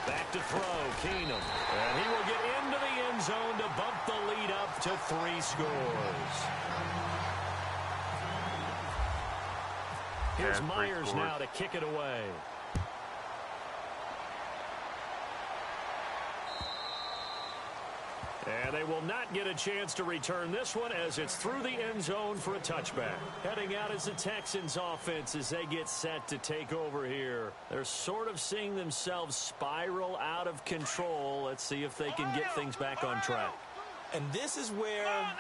Back to throw, Keenum. And he will get into the end zone to bump the lead up to 3 scores. Here's Myers now to kick it away. And they will not get a chance to return this one as it's through the end zone for a touchback. Heading out is the Texans offense as they get set to take over here. They're sort of seeing themselves spiral out of control. Let's see if they can get things back on track. And this is where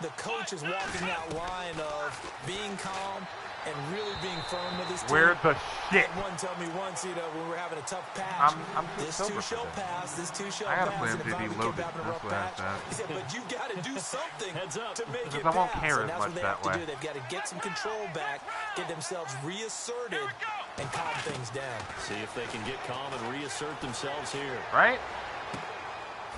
the coach is walking that line of being calm and really being firm with his team. Where the shit? One told me once, when we were having a tough patch, this too shall pass, this too shall pass. I gotta play MJD loaded. That's what has that. He said, but you got to do something to make it I won't pass. care And as that's much what they that have to way. do. They've got to get some control back, get themselves reasserted, and calm things down. See if they can get calm and reassert themselves here. Right?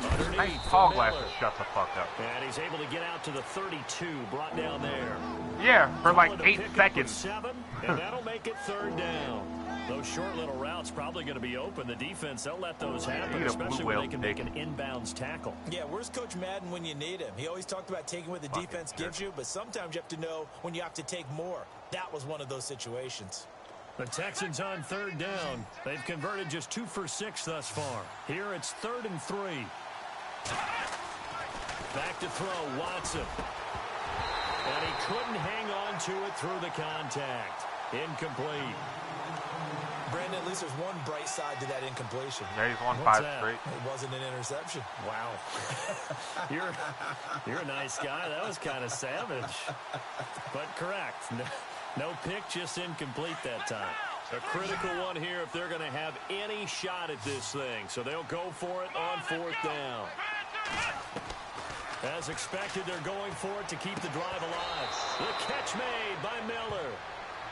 Underneath, Nice tall glasses. Shut the fuck up. And he's able to get out to the 32, brought down there. Yeah, for like 8 Pick up seconds. 7, and that'll make it 3rd down. Those short little routes probably going to be open. The defense, they'll let those happen, especially when they can make an inbounds tackle. Yeah, where's Coach Madden when you need him? He always talked about taking what the defense gives you, but sometimes you have to know when you have to take more. That was one of those situations. The Texans on 3rd down. They've converted just 2 for 6 thus far. Here it's 3rd and 3. Back to throw, Watson. And he couldn't hang on to it through the contact. Incomplete. Brandon, at least there's one bright side to that incompletion. Yeah, he's won 5 straight. It wasn't an interception. Wow. You're a nice guy. That was kind of savage. But correct. No pick, just incomplete that time. A critical one here if they're going to have any shot at this thing. So they'll go for it on 4th down. As expected, they're going for it to keep the drive alive. The catch made by Miller.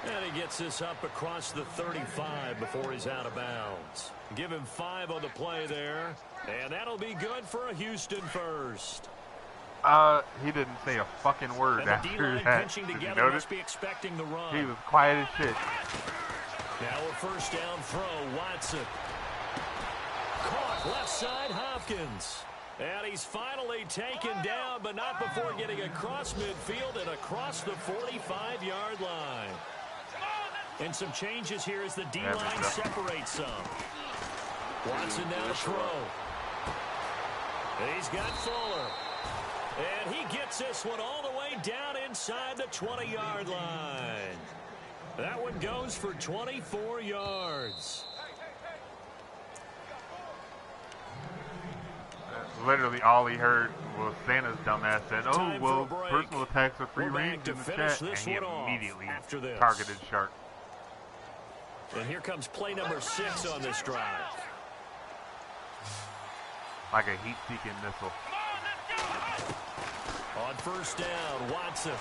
And he gets this up across the 35 before he's out of bounds. Give him 5 on the play there. And that'll be good for a Houston first. He didn't say a fucking word and after D-line that. pinching Did you together notice? must be expecting the run. He was quiet as shit. Now a first down throw, Watson. Caught left side, Hopkins. And he's finally taken down, but not before getting across midfield and across the 45-yard line. And some changes here as the D-line separates some. Watson now to throw. And he's got Fuller. And he gets this one all the way down inside the 20-yard line. That one goes for 24 yards. Literally all he heard was Santa's dumbass said, "Oh, well, personal attacks are free range in the chat," and he immediately targeted Shark. And here comes play number 6 on this drive. Like a heat-seeking missile. On first down, Watson.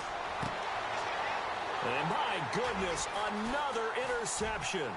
And my goodness, another interception.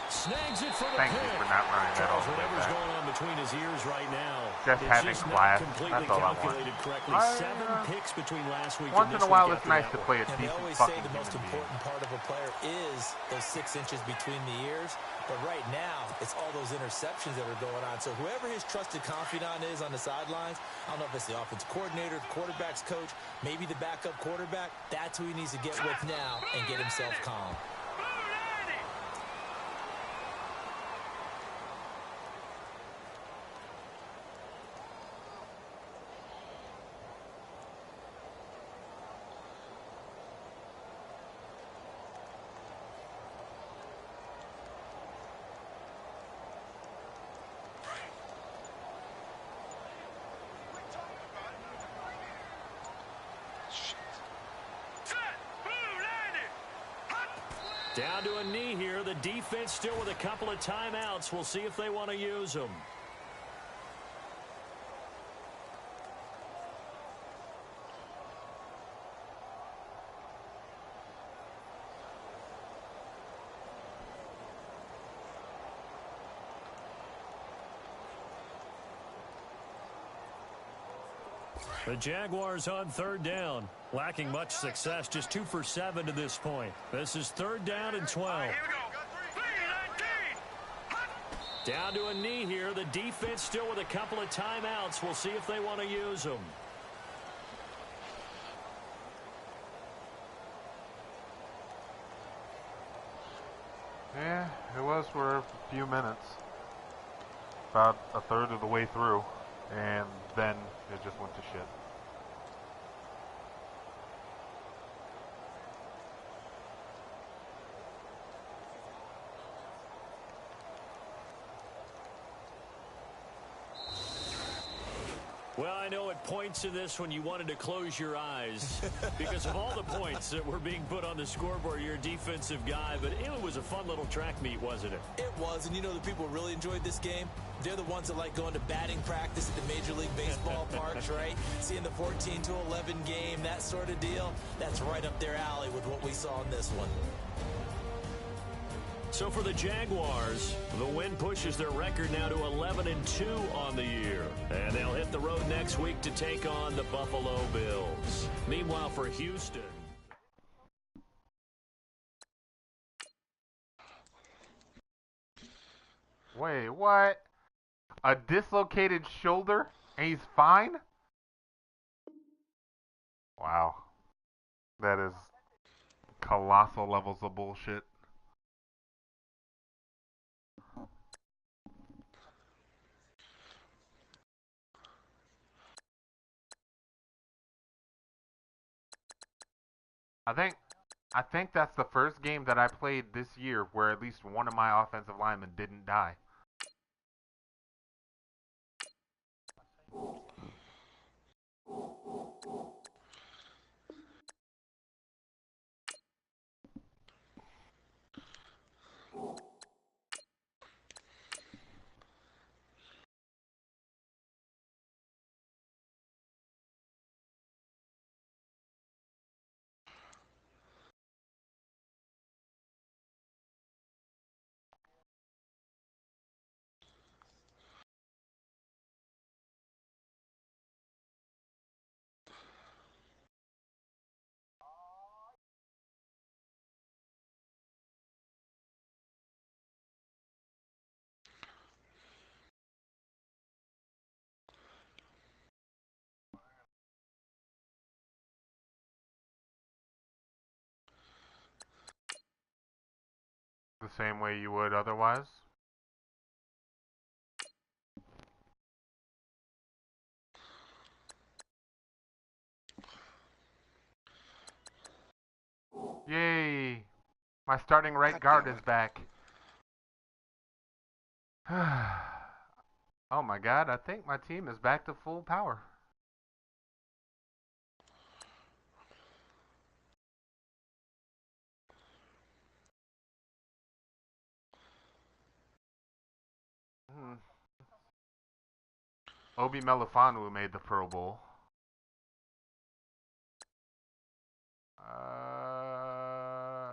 Snags it for the Thank pick. you for not running that all the way Whatever's back. going on between his ears right now, Just it's having just class. not completely That's all I want. calculated correctly. 7 picks between last week Once and in this a while, week it's after nice that to one. play a And they decent always say fucking the most human important part of a player is those 6 inches between the ears. But right now, it's all those interceptions that are going on. So whoever his trusted confidant is on the sidelines, I don't know if it's the offensive coordinator, the quarterback's coach, maybe the backup quarterback, that's who he needs to get with now and get himself calm. Down to a knee here. The defense still with a couple of timeouts. We'll see if they want to use them. The Jaguars on third down. Lacking much success, just 2 for 7 to this point. This is third down and 12. Down to a knee here. The defense still with a couple of timeouts. We'll see if they want to use them. Yeah, it was for a few minutes. About a third of the way through. And then it just went to shit. Well, I know at points in this when you wanted to close your eyes because of all the points that were being put on the scoreboard. You're a defensive guy, but it was a fun little track meet, wasn't it? It was, and you know the people really enjoyed this game? They're the ones that like going to batting practice at the Major League Baseball parks, right? Seeing the 14-11 game, that sort of deal. That's right up their alley with what we saw in this one. So for the Jaguars, the win pushes their record now to 11-2 on the year. And they'll hit the road next week to take on the Buffalo Bills. Meanwhile, for Houston. Wait, what? A dislocated shoulder? And he's fine? Wow. That is colossal levels of bullshit. I think that's the first game that I played this year where at least one of my offensive linemen didn't die. the same way you would otherwise. Yay! My starting right guard is back. Oh my god, I think my team is back to full power. Obi Melifonwu made the Pro Bowl. I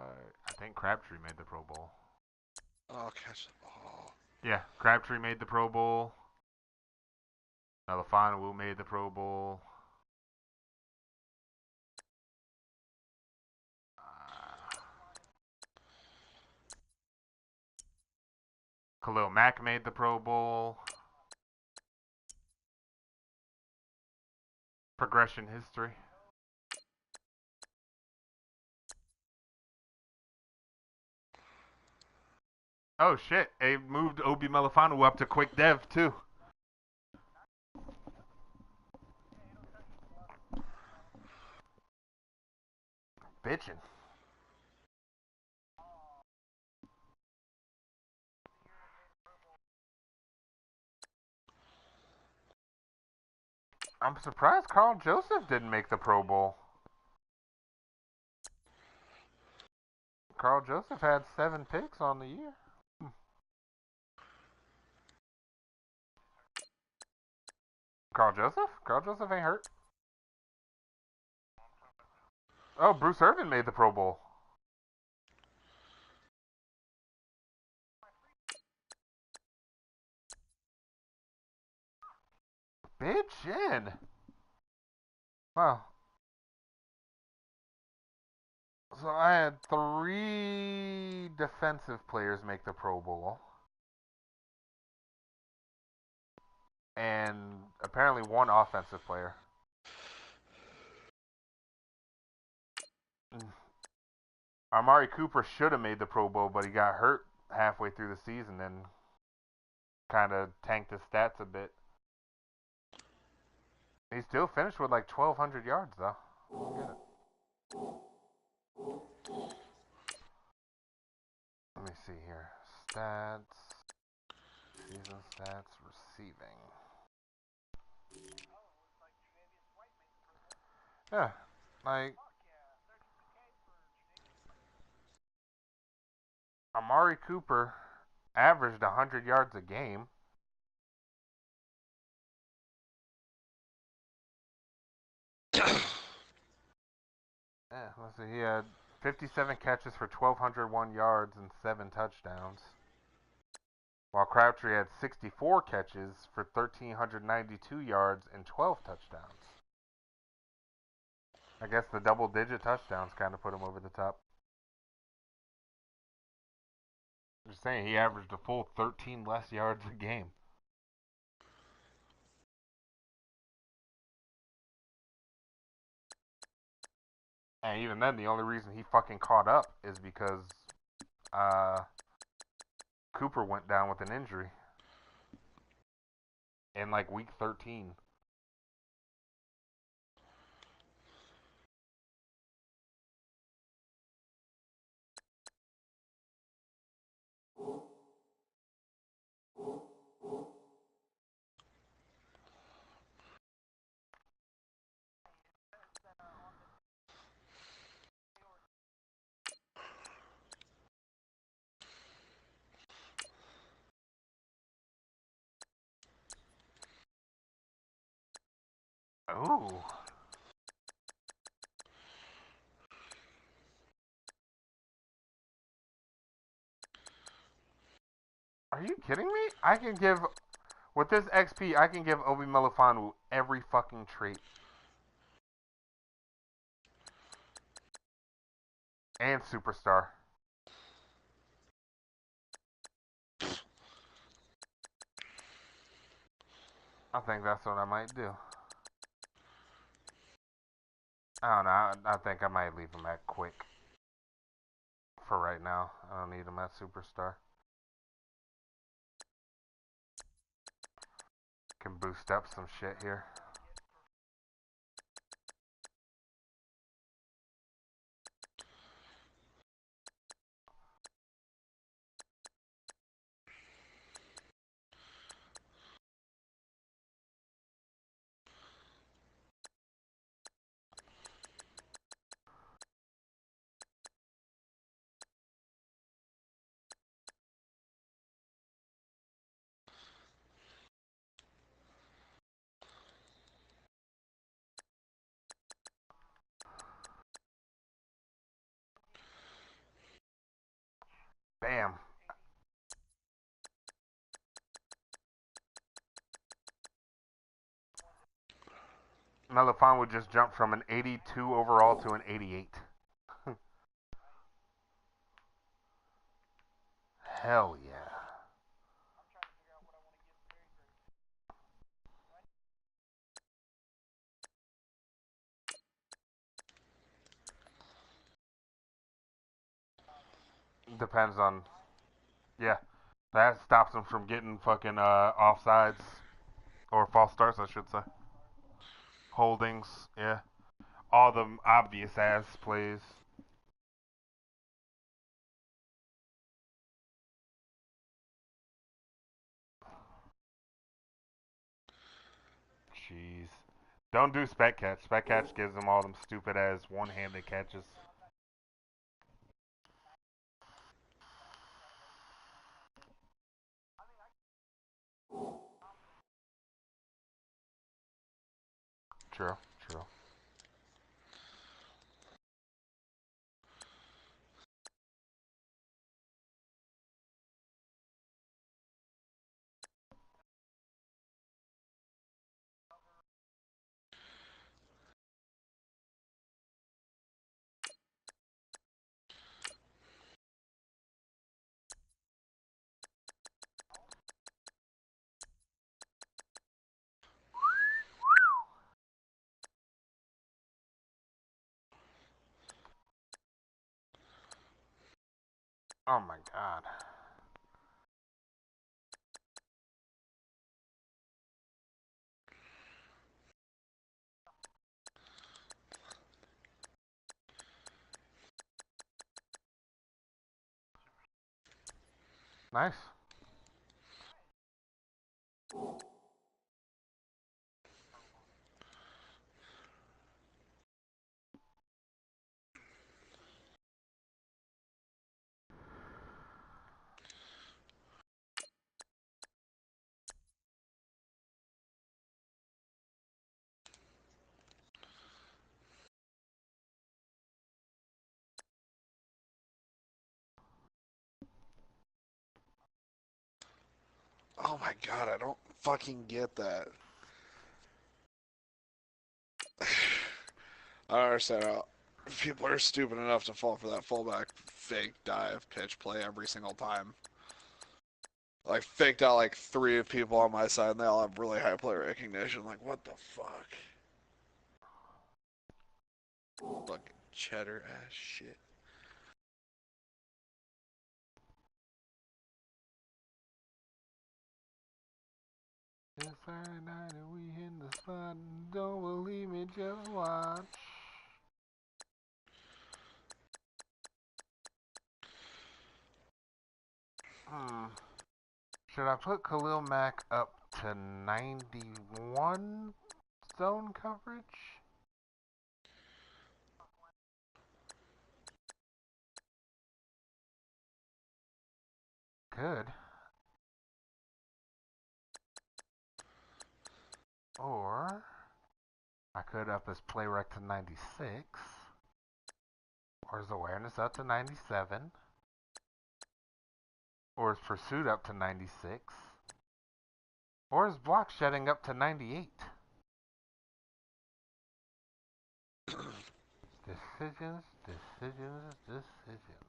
think Crabtree made the Pro Bowl. Oh, catch the ball. Yeah, Crabtree made the Pro Bowl. Melifonwu made the Pro Bowl. Khalil Mack made the Pro Bowl. Progression history. Oh shit, they moved Obi Melifonwu up to quick dev too. Bitchin'. I'm surprised Carl Joseph didn't make the Pro Bowl. Carl Joseph had 7 picks on the year. Carl Joseph? Carl Joseph ain't hurt. Oh, Bruce Irvin made the Pro Bowl. Bitchin'. Wow. So I had 3 defensive players make the Pro Bowl. And apparently 1 offensive player. Amari Cooper should have made the Pro Bowl, but he got hurt halfway through the season and kind of tanked his stats a bit. He still finished with like 1,200 yards, though. I don't get it. Let me see here. Stats. Season stats. Receiving. Yeah. Like. Amari Cooper averaged 100 yards a game. Yeah, let's see. He had 57 catches for 1,201 yards and 7 touchdowns. While Crabtree had 64 catches for 1,392 yards and 12 touchdowns. I guess the double-digit touchdowns kind of put him over the top. I'm just saying, he averaged a full 13 less yards a game. And even then, the only reason he fucking caught up is because Cooper went down with an injury in like week 13. Ooh. Are you kidding me? I can give, with this XP, I can give Obi Melifonwu every fucking trait. And superstar. I think that's what I might do. I don't know. I think I might leave him at quick for right now. I don't need him as superstar. Can boost up some shit here. Bam. Melifon would just jump from an 82 overall to an 88. Hell yeah. Depends on, yeah. That stops him from getting fucking offsides or false starts, I should say. Holdings, yeah. All the obvious ass plays. Jeez. Don't do spec catch. Spec catch gives them all them stupid ass one-handed catches. True, true. Oh my god. Nice. Oh my god, I don't fucking get that. I don't understand how people are stupid enough to fall for that fullback fake dive pitch play every single time. Like, faked out like 3 people on my side, and they all have really high player recognition. Like, what the fuck? Fucking cheddar ass shit. It's Saturday night and we in the spot. Don't believe me, just watch. Should I put Khalil Mack up to 91 zone coverage? Could. Or I could up his play rec to 96. Or his awareness up to 97. Or his pursuit up to 96. Or his block shedding up to 98. Decisions, decisions, decisions.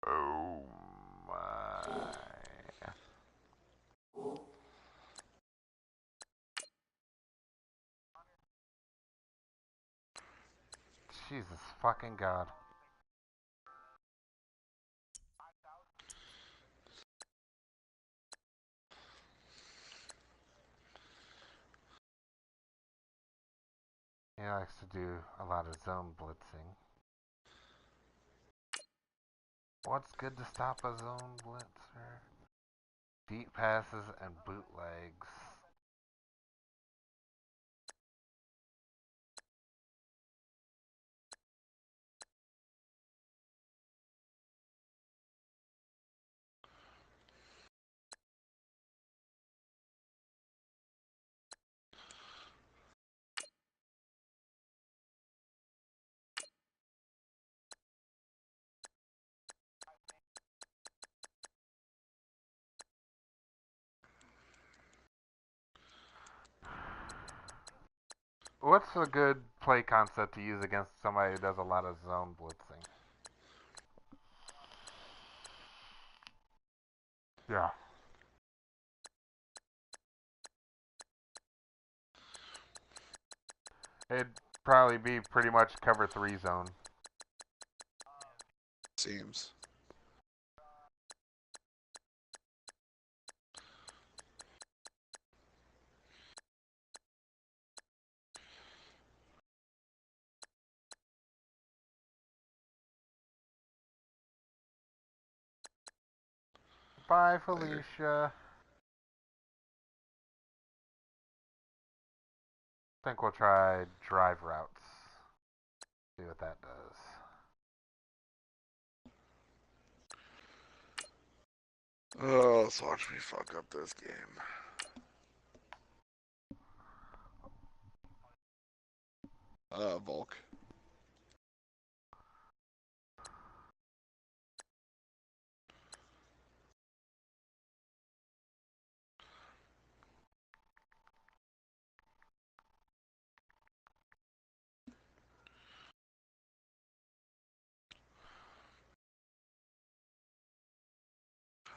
Oh my. Jesus fucking God. He likes to do a lot of zone blitzing. What's good to stop a zone blitzer? Deep passes and bootlegs. What's a good play concept to use against somebody who does a lot of zone blitzing? Yeah. It'd probably be pretty much cover 3 zone. Seems. Bye, Felicia. I think we'll try drive routes. See what that does. Oh, let's watch me fuck up this game. Volk.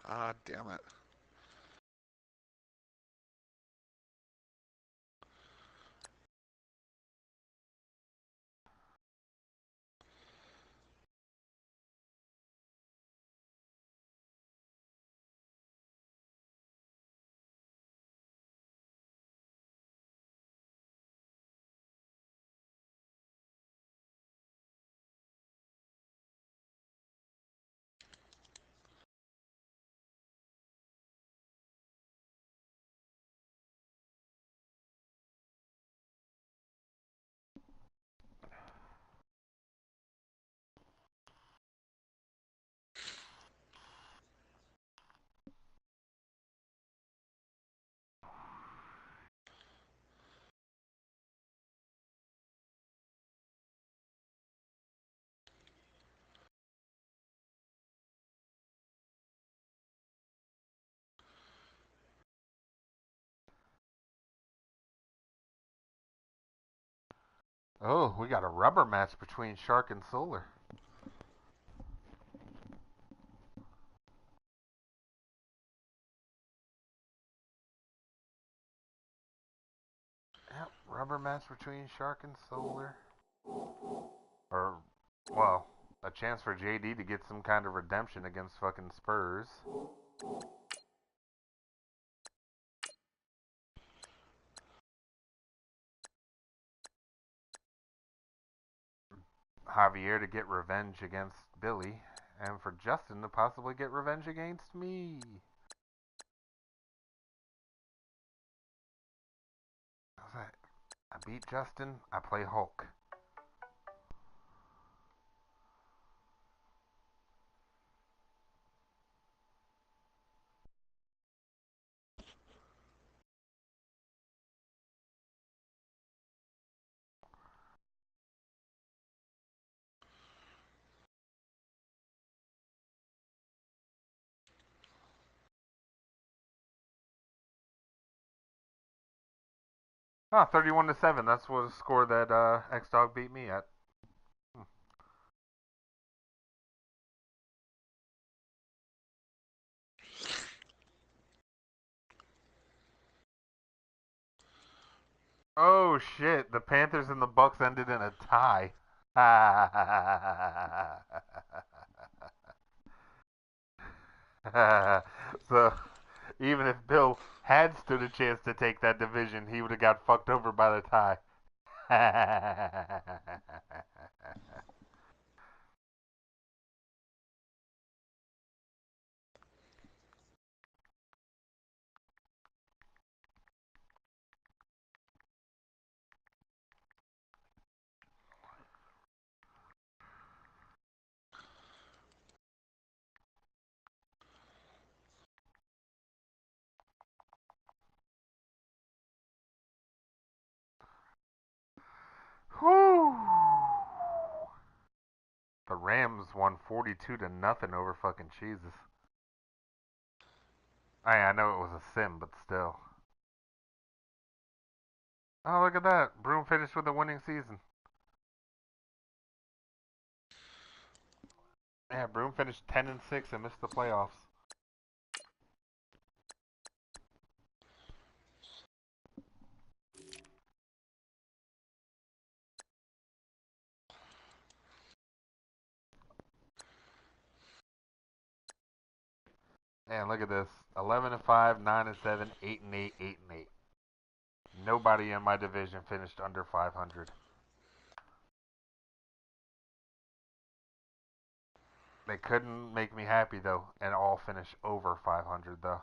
Ah, damn it. Oh, we got a rubber match between Shark and Solar. Yep, rubber match between Shark and Solar. Or, well, a chance for JD to get some kind of redemption against fucking Spurs. Javier to get revenge against Billy, and for Justin to possibly get revenge against me. I beat Justin, I play Hulk. Ah, 31-7. That's what the score that X-Dog beat me at. Oh shit! The Panthers and the Bucks ended in a tie. So, even if Bill had stood a chance to take that division, he would have got fucked over by the tie. Whew. The Rams won 42 to nothing over fucking Jesus. I know it was a sim, but still. Oh, look at that. Broom finished with a winning season. Yeah, Broom finished 10-6 and missed the playoffs. And look at this: 11-5, 9-7, 8-8, 8-8. Nobody in my division finished under 500. They couldn't make me happy though, and all finish over 500 though.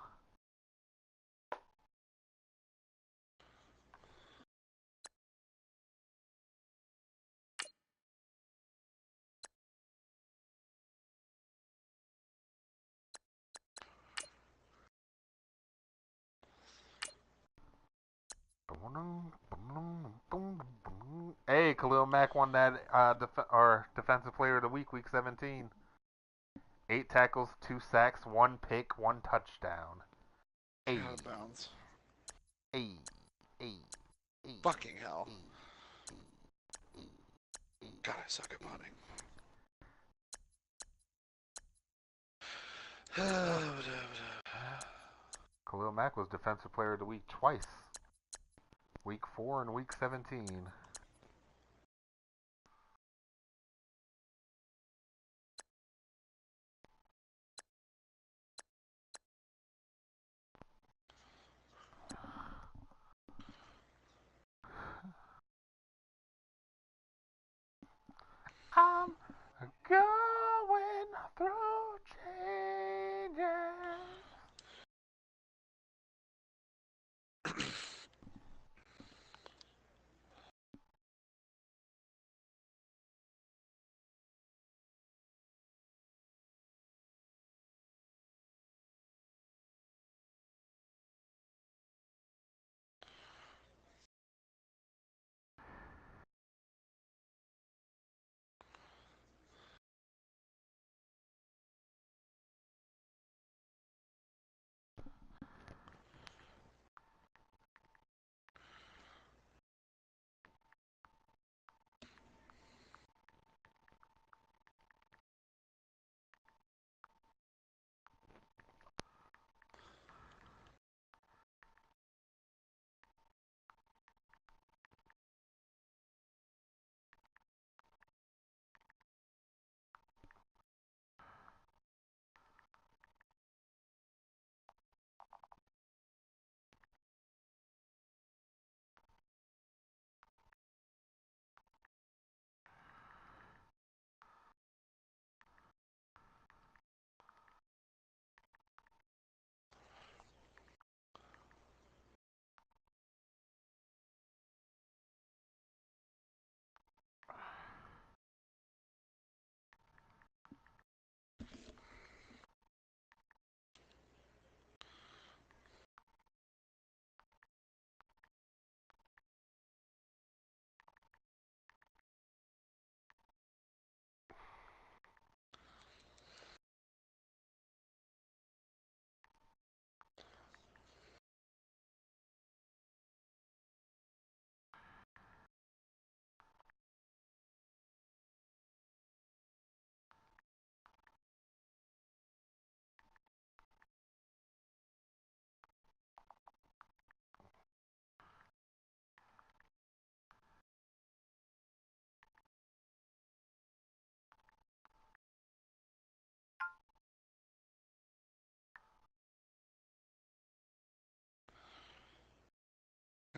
Hey, Khalil Mack won that defensive player of the week 17. 8 tackles, 2 sacks, 1 pick, 1 touchdown. Hey. Out of bounds. Hey. Fucking hell. God, I suck at punting. Khalil Mack was defensive player of the week twice. Week 4 and week 17. I'm going through changes.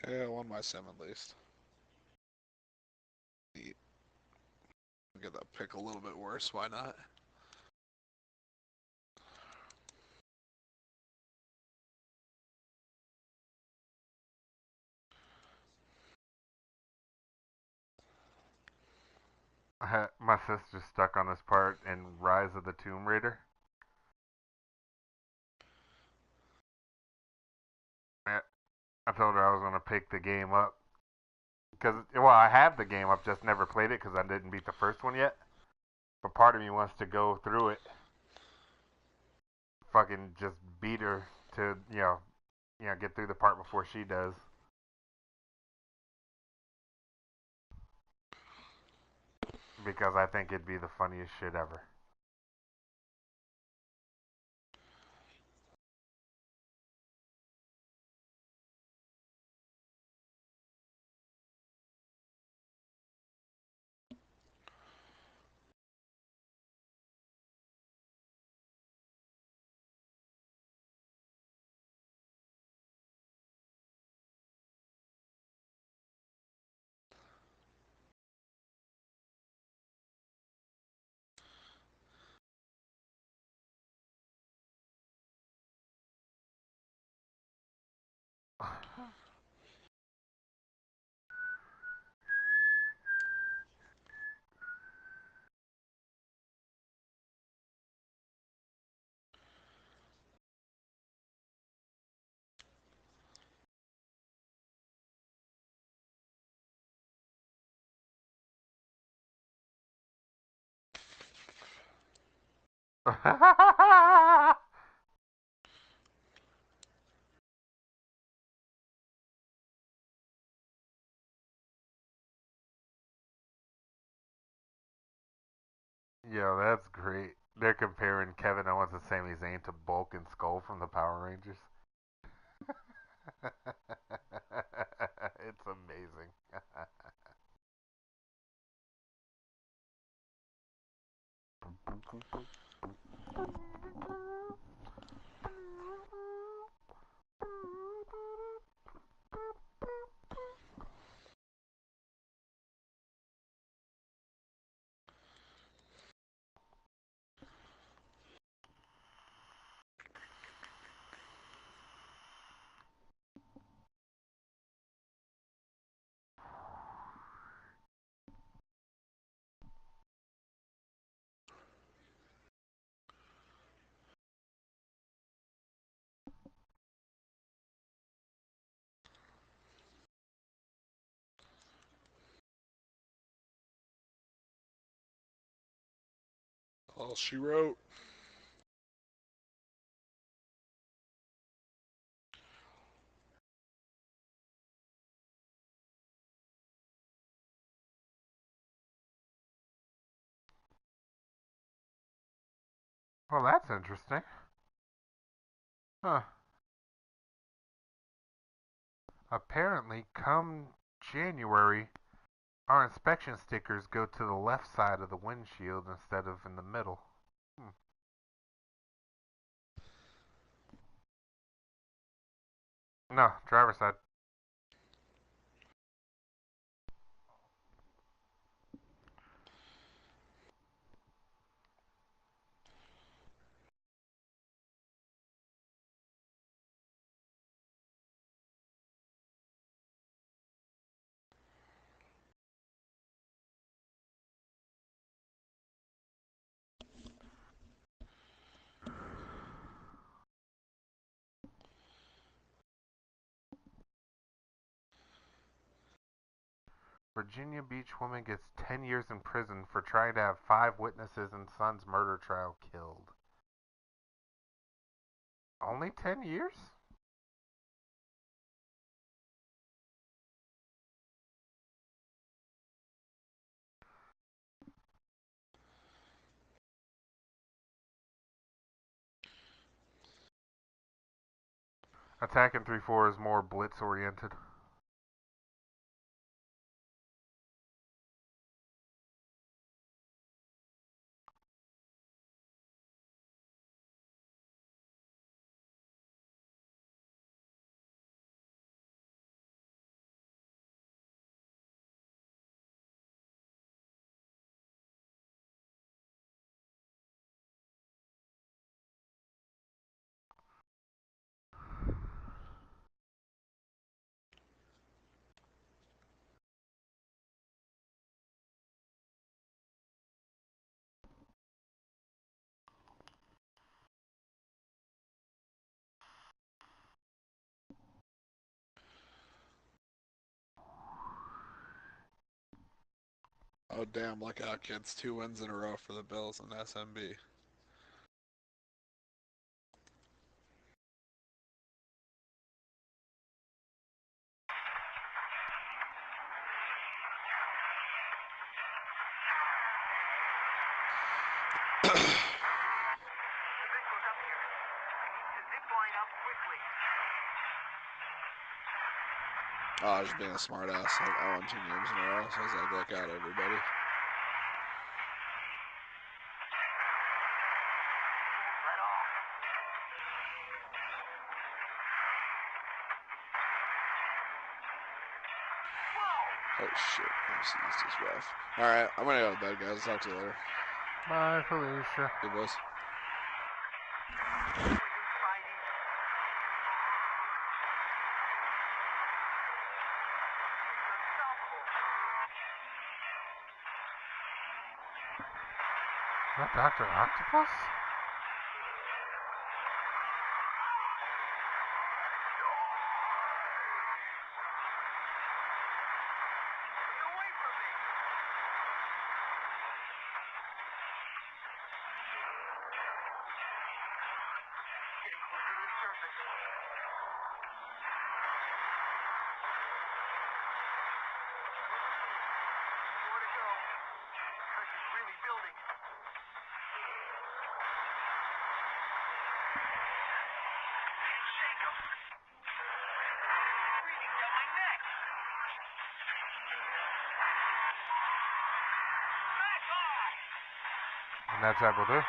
Yeah, I won my sim at least. Neat. Get that pick a little bit worse, why not? My sister's stuck on this part in Rise of the Tomb Raider. I told her I was going to pick the game up. Because, well, I have the game. I've just never played it because I didn't beat the first one yet. But part of me wants to go through it. Fucking just beat her to, get through the part before she does. Because I think it'd be the funniest shit ever. Yo, that's great. They're comparing Kevin Owens and Sami Zayn to Bulk and Skull from the Power Rangers. It's amazing. All she wrote. Well, that's interesting. Huh. Apparently, come January, our inspection stickers go to the left side of the windshield instead of in the middle. No, driver's side. Virginia Beach woman gets 10 years in prison for trying to have 5 witnesses in son's murder trial killed. Only 10 years? Attack in 3-4 is more blitz oriented. Oh, damn, look out, kids. 2 wins in a row for the Bills and SNB. Oh, I was just being a smart ass. I won 2 games in a row, so I was like, look out, everybody. Oh shit, this is rough. Alright, I'm gonna go to bed, guys. Talk to you later. Bye, Felicia. Hey, boys. Is that Dr. Octopus? And that's that will do.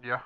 Yeah.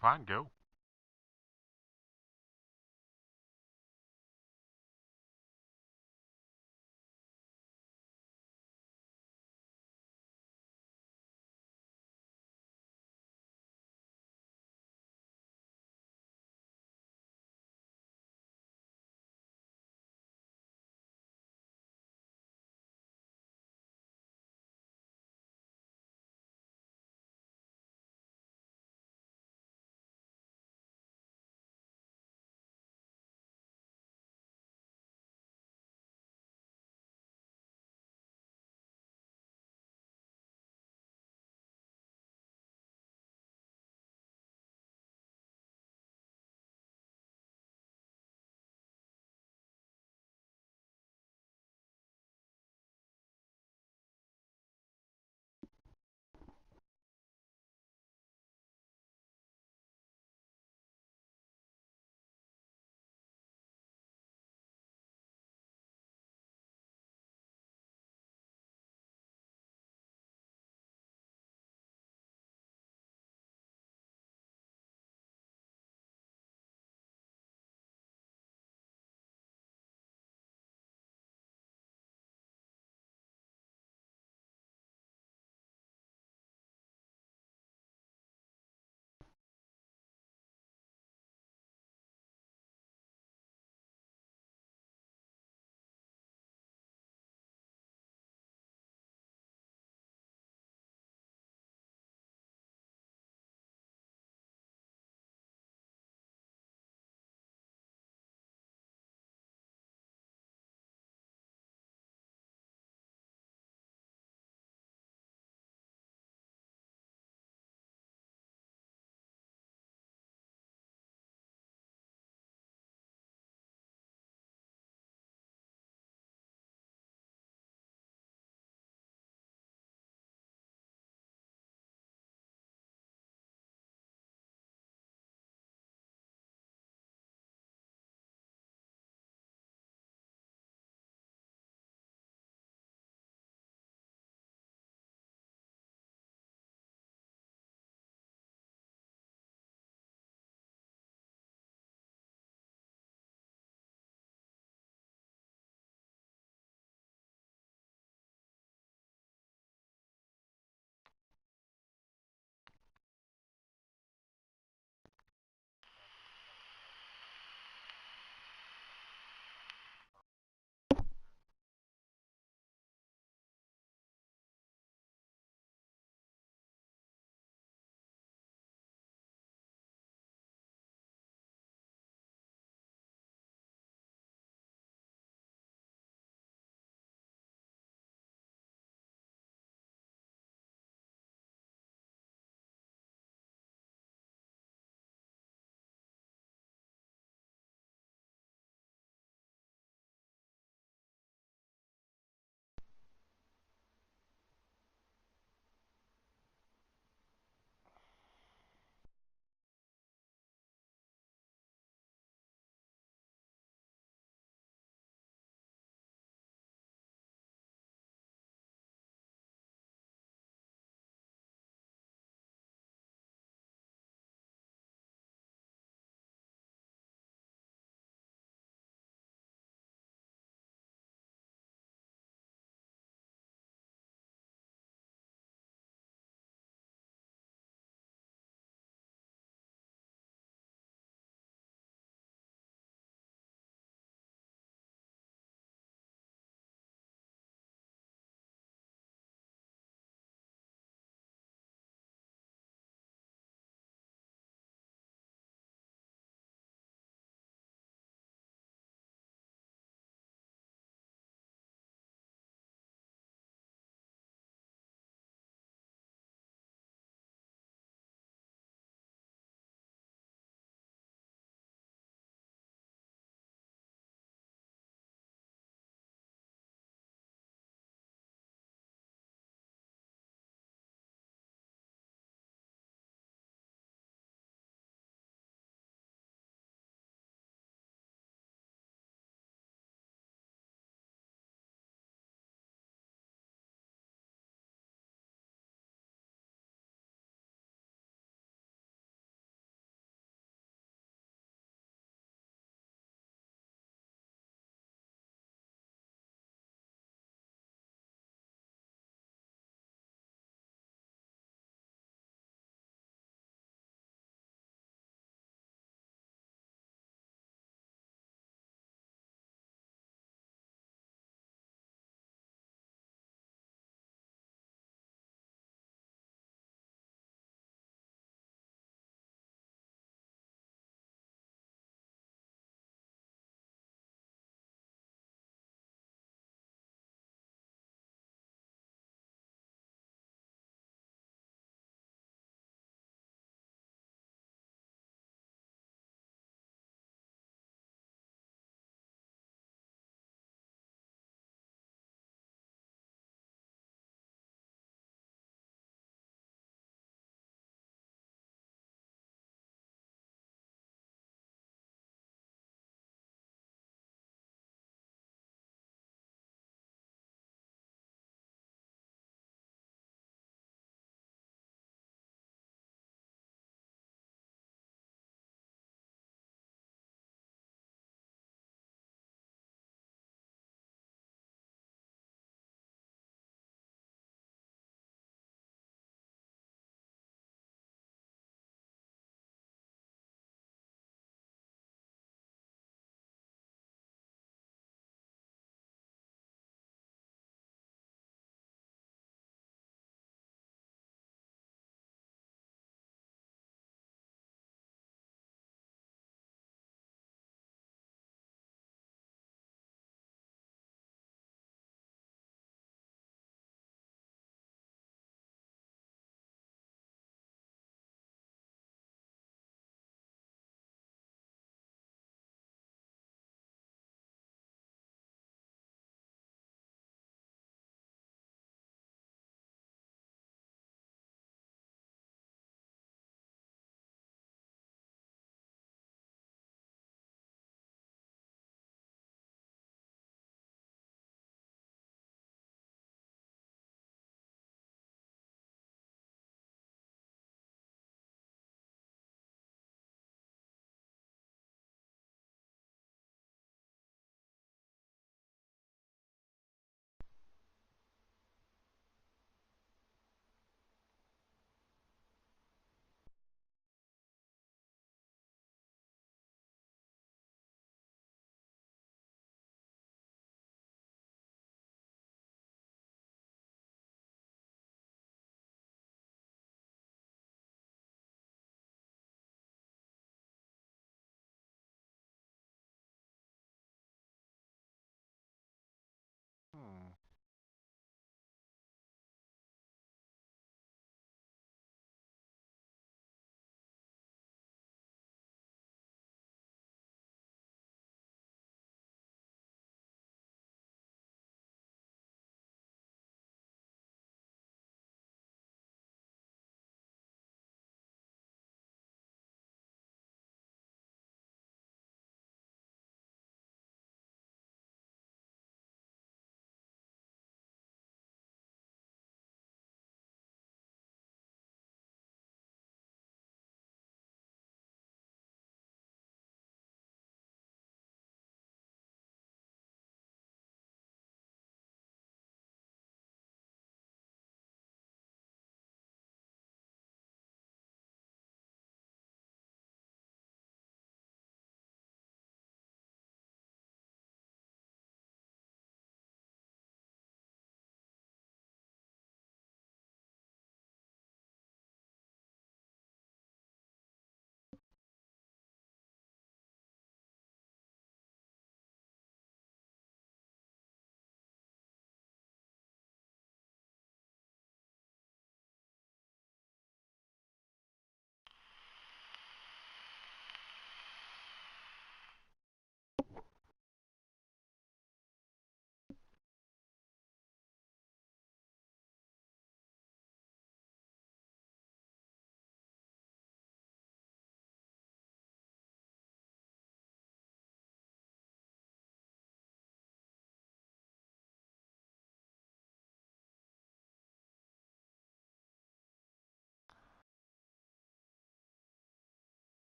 Well, fine, go.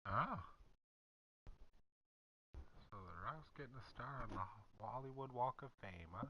Oh. So The Rock's getting a star on the Hollywood Walk of Fame, huh?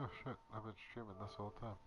Oh shit, I've been streaming this whole time.